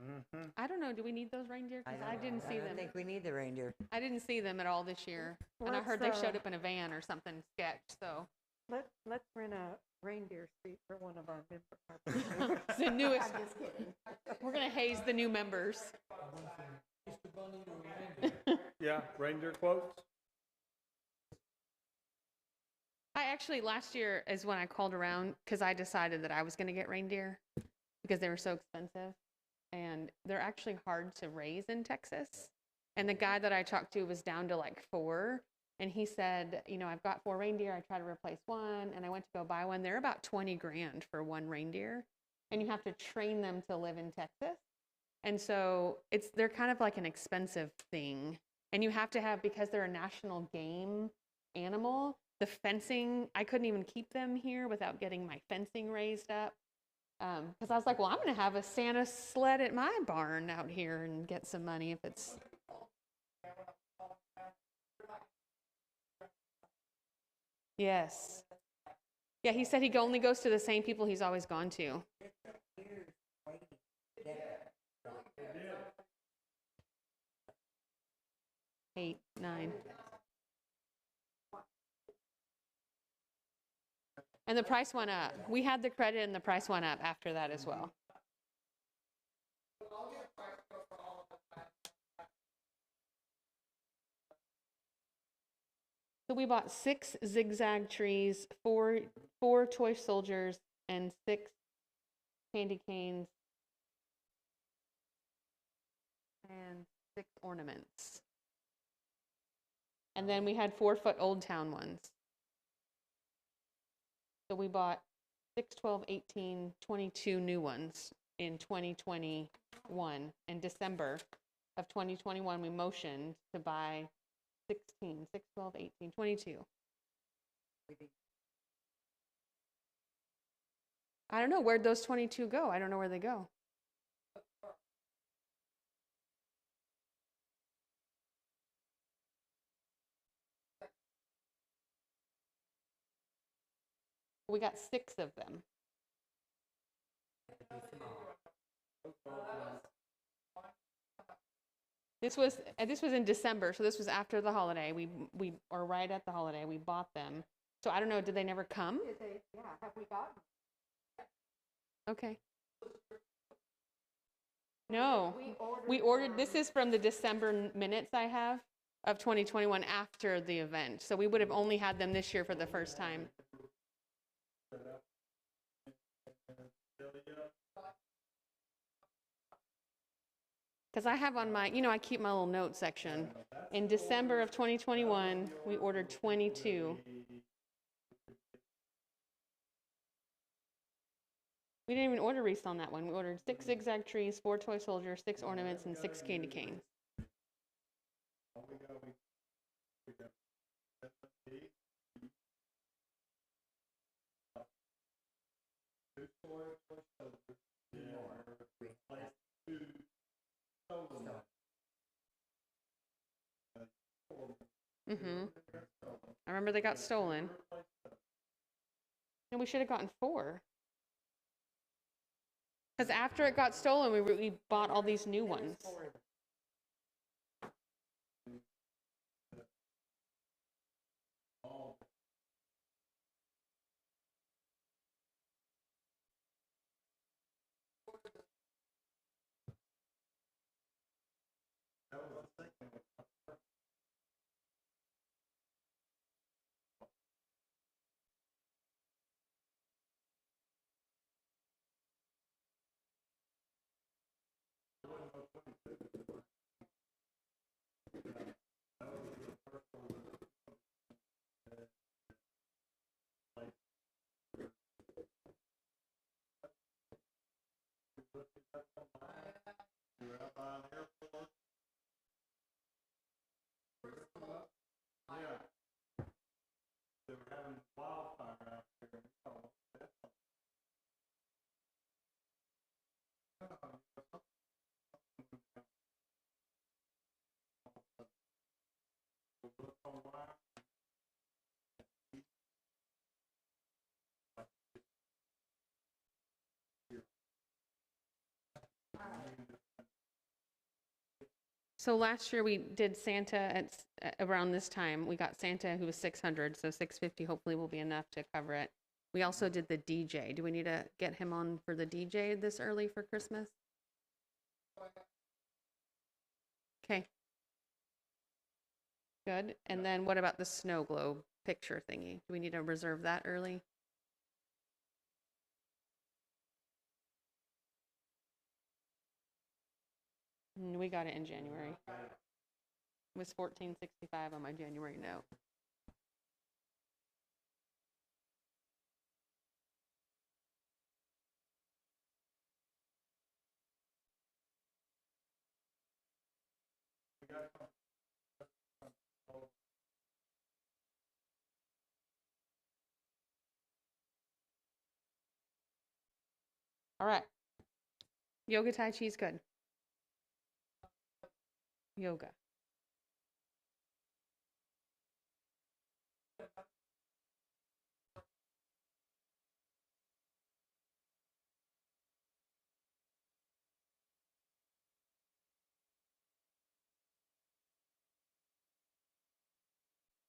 Mm-hmm. I don't know, do we need those reindeer? Because I didn't see I them. think we need the reindeer. I didn't see them at all this year. And I Let's, heard they showed uh, up in a van or something sketch, so. Let's rent a reindeer suit for one of our members. It's the newest. We're gonna haze the new members. Yeah, reindeer quotes. I actually, last year is when I called around because I decided that I was gonna get reindeer because they were so expensive. And they're actually hard to raise in Texas. And the guy that I talked to was down to like 4. And he said, you know, I've got 4 reindeer. I tried to replace one and I went to go buy one. They're about 20 grand for one reindeer. And you have to train them to live in Texas. And so they're kind of like an expensive thing. And you have to have, because they're a national game animal, the fencing, I couldn't even keep them here without getting my fencing raised up. Because I was like, well, I'm going to have a Santa sled at my barn out here and get some money if it's. Yes. Yeah, he said he only goes to the same people he's always gone to. 8, 9. And the price went up. We had the credit and the price went up after that as well. So we bought 6 zigzag trees, 4 toy soldiers, and 6 candy canes, and 6 ornaments. And then we had 4-foot Old Town ones. So we bought 6, 12, 18, 22 new ones in 2021. In December of 2021, we motioned to buy 16, 6, 12, 18, 22. I don't know, where'd those 22 go? I don't know where they go. We got 6 of them. This was in December, so this was after the holiday. We or right at the holiday. We bought them. So I don't know. Did they never come? Yeah, have we gotten? Okay. No, we ordered. This is from the December minutes I have of 2021 after the event. So we would have only had them this year for the first time. Because I have on my, I keep my little note section. In December of 2021, we ordered 22. We didn't even order wreaths on that one. We ordered 6 zigzag trees, 4 toy soldiers, 6 ornaments, and 6 candy canes. Mm-hmm. I remember they got stolen. And we should have gotten 4. Because after it got stolen, we bought all these new ones. So last year we did Santa around this time. We got Santa who was 600, so 650 hopefully will be enough to cover it. We also did the DJ. Do we need to get him on for the DJ this early for Christmas? Okay. Good. And then what about the snow globe picture thingy? Do we need to reserve that early? We got it in January. It was 1465 on my January note. All right. Yoga Tai Chi is good. Yoga.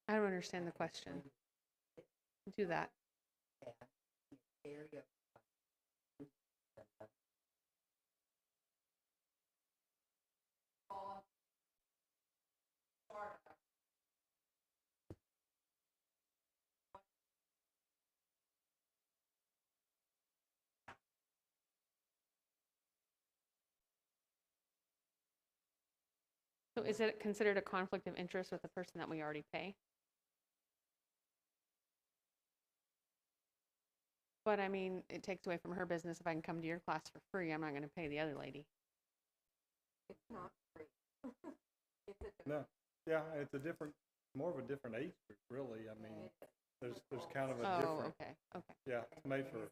I don't understand the question. Do that. So is it considered a conflict of interest with the person that we already pay? But I mean, it takes away from her business. If I can come to your class for free, I'm not going to pay the other lady. It's not free. No, yeah, it's a different, more of a different age group, really. I mean, there's kind of a Oh, different, okay, okay. yeah, it's made for,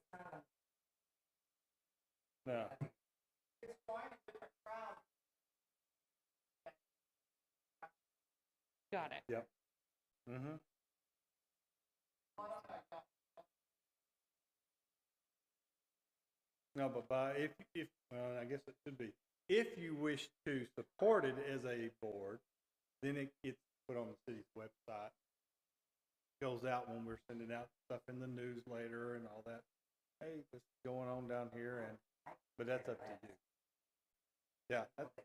no. Got it. Yep. Mm-hmm. No, but if, well, I guess it should be, if you wish to support it as a board, then it gets put on the city's website. Goes out when we're sending out stuff in the newsletter and all that. Hey, this is going on down here, and but that's up to you. Yeah,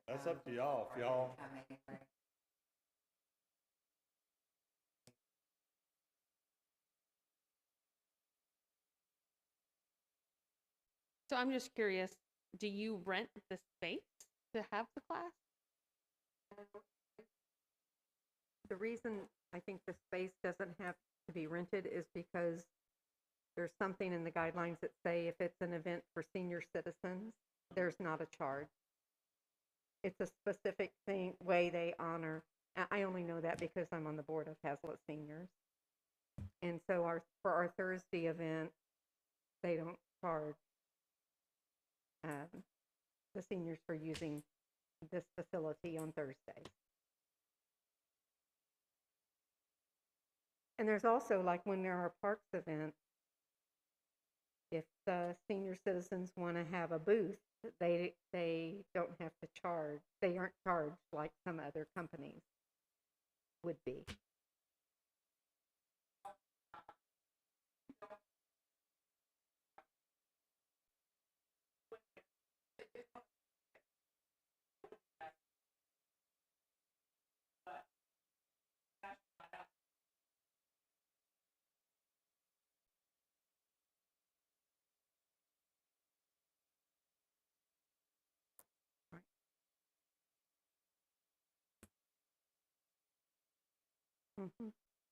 that's up to y'all. If y'all, So I'm just curious, do you rent the space to have the class? The reason I think the space doesn't have to be rented is because there's something in the guidelines that say if it's an event for senior citizens, there's not a charge. It's a specific way they honor. I only know that because I'm on the board of Hazlet Seniors. And so for our Thursday event, they don't charge. the seniors for using this facility on Thursdays. And there's also, like, when there are parks events, if the senior citizens want to have a booth, they don't have to charge. They aren't charged like some other companies would be.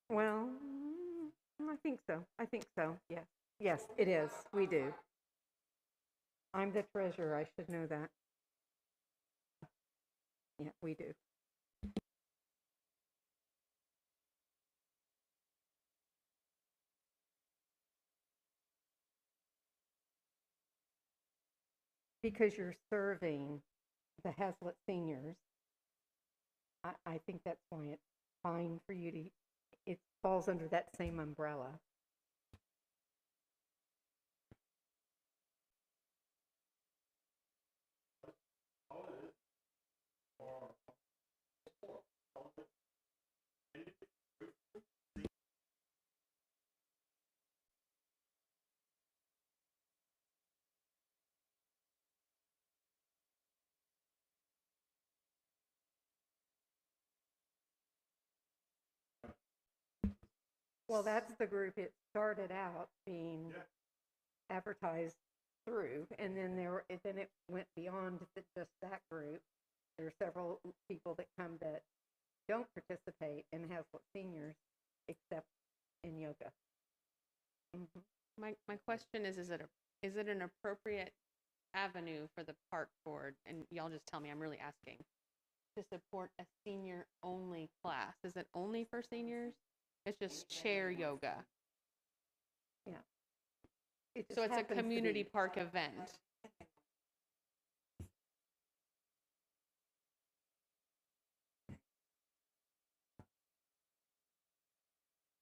Well, I think so. I think so. Yes. Yes, it is. We do. I'm the treasurer. I should know that. Yeah, we do. Because you're serving the Hazlet seniors, I think that's why it's fine for you to, it falls under that same umbrella. Well, that's the group it started out being advertised through, and then then it went beyond just that group. There are several people that come that don't participate in Hazlet Seniors except in yoga. My question is it an appropriate avenue for the park board, and y'all just tell me, I'm really asking, to support a senior-only class? Is it only for seniors? It's just chair yoga. Yeah. It just So it's a happens to community be. park event.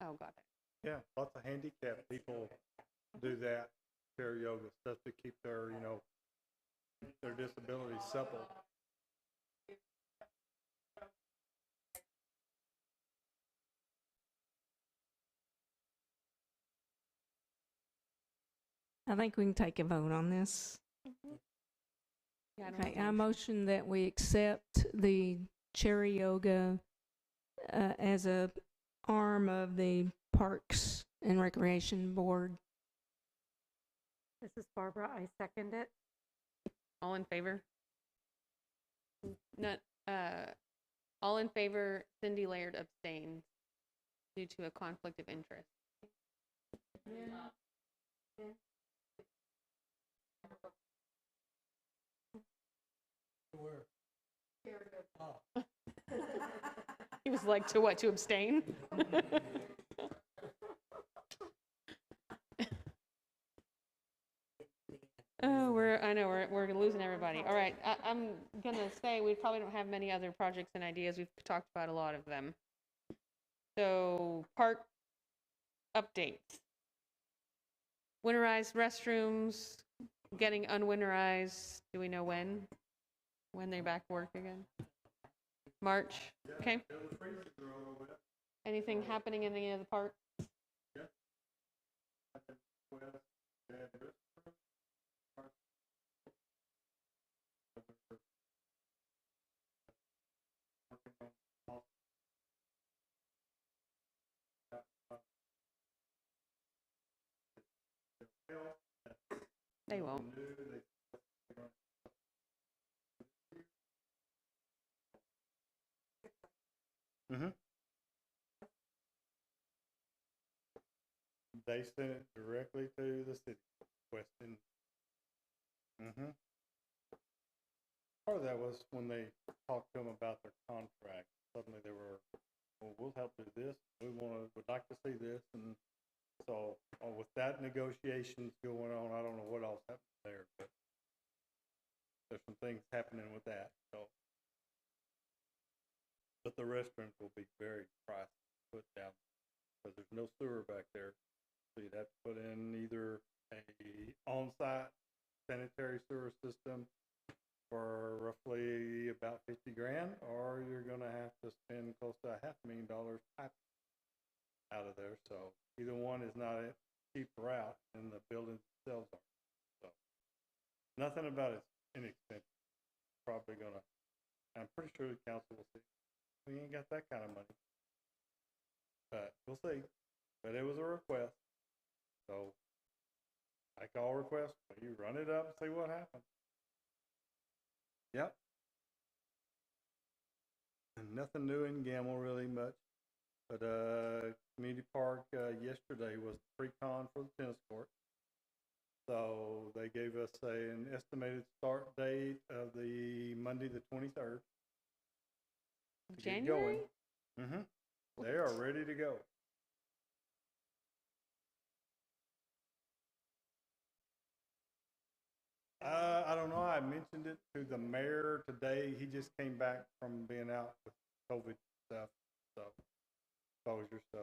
Oh, got it. Yeah, lots of handicapped people do that, chair yoga stuff to keep their, their disabilities supple. I think we can take a vote on this. Yeah, I don't Okay, have I a motion that we accept the cherry yoga as a arm of the Parks and Recreation Board. This is Barbara. I second it. All in favor? Not, all in favor, Cindy Laird abstains due to a conflict of interest. He was like, to what, to abstain? Oh, we're losing everybody. All right, I'm gonna say we probably don't have many other projects and ideas. We've talked about a lot of them. So, park updates. Winterized restrooms, getting unwinterized. Do we know when? When they're back to work again? March, okay. Anything happening in any of the parks? They won't. Mm-hmm. They sent it directly to the city, requesting. Mm-hmm. Part of that was when they talked to them about their contract. Suddenly they were, well, we'll help do this. Would like to see this. And so with that negotiations going on, I don't know what else happened there, but things happening with that, so. But the restrooms will be very pricey to put down, because there's no sewer back there. So you'd have to put in either a on-site sanitary sewer system for roughly about 50 grand, or you're gonna have to spend close to $500,000 piping out of there. So either one is not a cheap route, and the buildings themselves are. So nothing about it's inexpensive. Probably gonna, I'm pretty sure the council will see. We ain't got that kind of money. But we'll see. But it was a request. So like all requests, you run it up and see what happens. Yep. And nothing new in Gamble really much. But community park yesterday was the pre-con for the tennis court. So they gave us an estimated start date of the Monday the 23rd. to get January? going. Mm-hmm. They are ready to go. I don't know. I mentioned it to the mayor today. He just came back from being out with COVID stuff, so exposure. So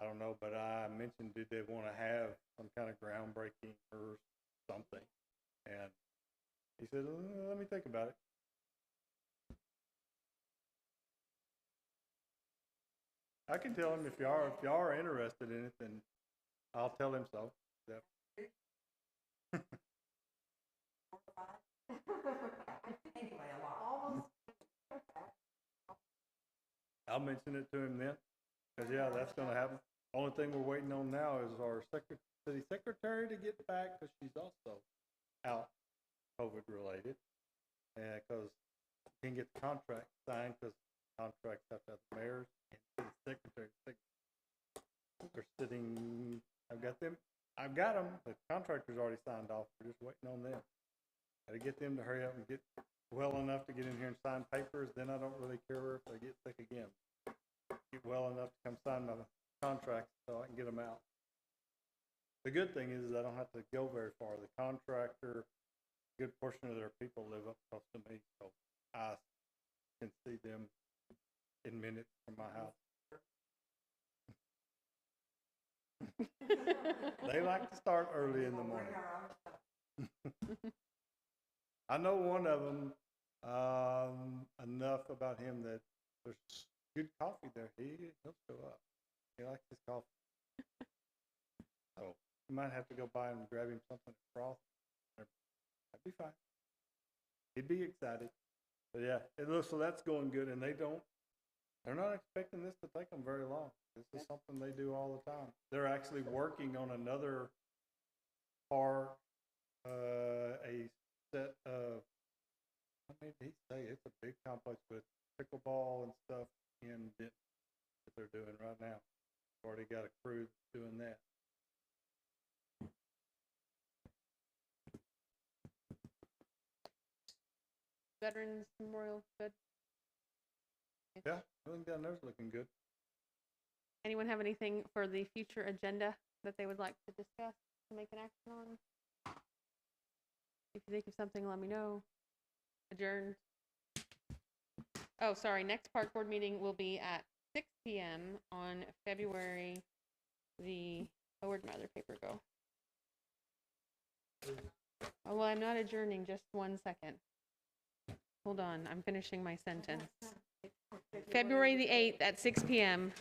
I don't know, but I mentioned, did they want to have some kind of groundbreaking or something? And he said, let me think about it. I can tell him if y'all are interested in it, then I'll tell him so. Yep. I'll mention it to him then, because yeah, that's going to happen. Only thing we're waiting on now is our city secretary to get back, because she's also out COVID related, and because she can get the contract signed, because contracts have to have the mayor's and city secretary. They're sitting. I've got them. The contractor's already signed off. We're just waiting on them. Got to get them to hurry up and get well enough to get in here and sign papers. Then I don't really care if they get sick again. Get well enough to come sign my contract so I can get them out. The good thing is I don't have to go very far. The contractor, a good portion of their people live up close to me, so I can see them in minutes from my house. They like to start early in the morning. I know one of them enough about him that there's good coffee there. He'll show up. He likes his coffee. So you might have to go by and grab him something to froth. That'd be fine. He'd be excited. But yeah, it looks so that's going good, and they're not expecting this to take them very long. This is something they do all the time. They're actually working on another park, a set of, what did he say? It's a big complex with pickleball and stuff in Denton that they're doing right now. Already got a crew doing that. Veterans Memorial, good. Yeah, I think down there's looking good. Anyone have anything for the future agenda that they would like to discuss to make an action on? If you think of something, let me know. Adjourned. Oh, sorry. Next park board meeting will be at 6 p.m. on February oh, where'd my other paper go? Oh, well, I'm not adjourning. Just 1 second. Hold on. I'm finishing my sentence. February the 8th at 6 p.m.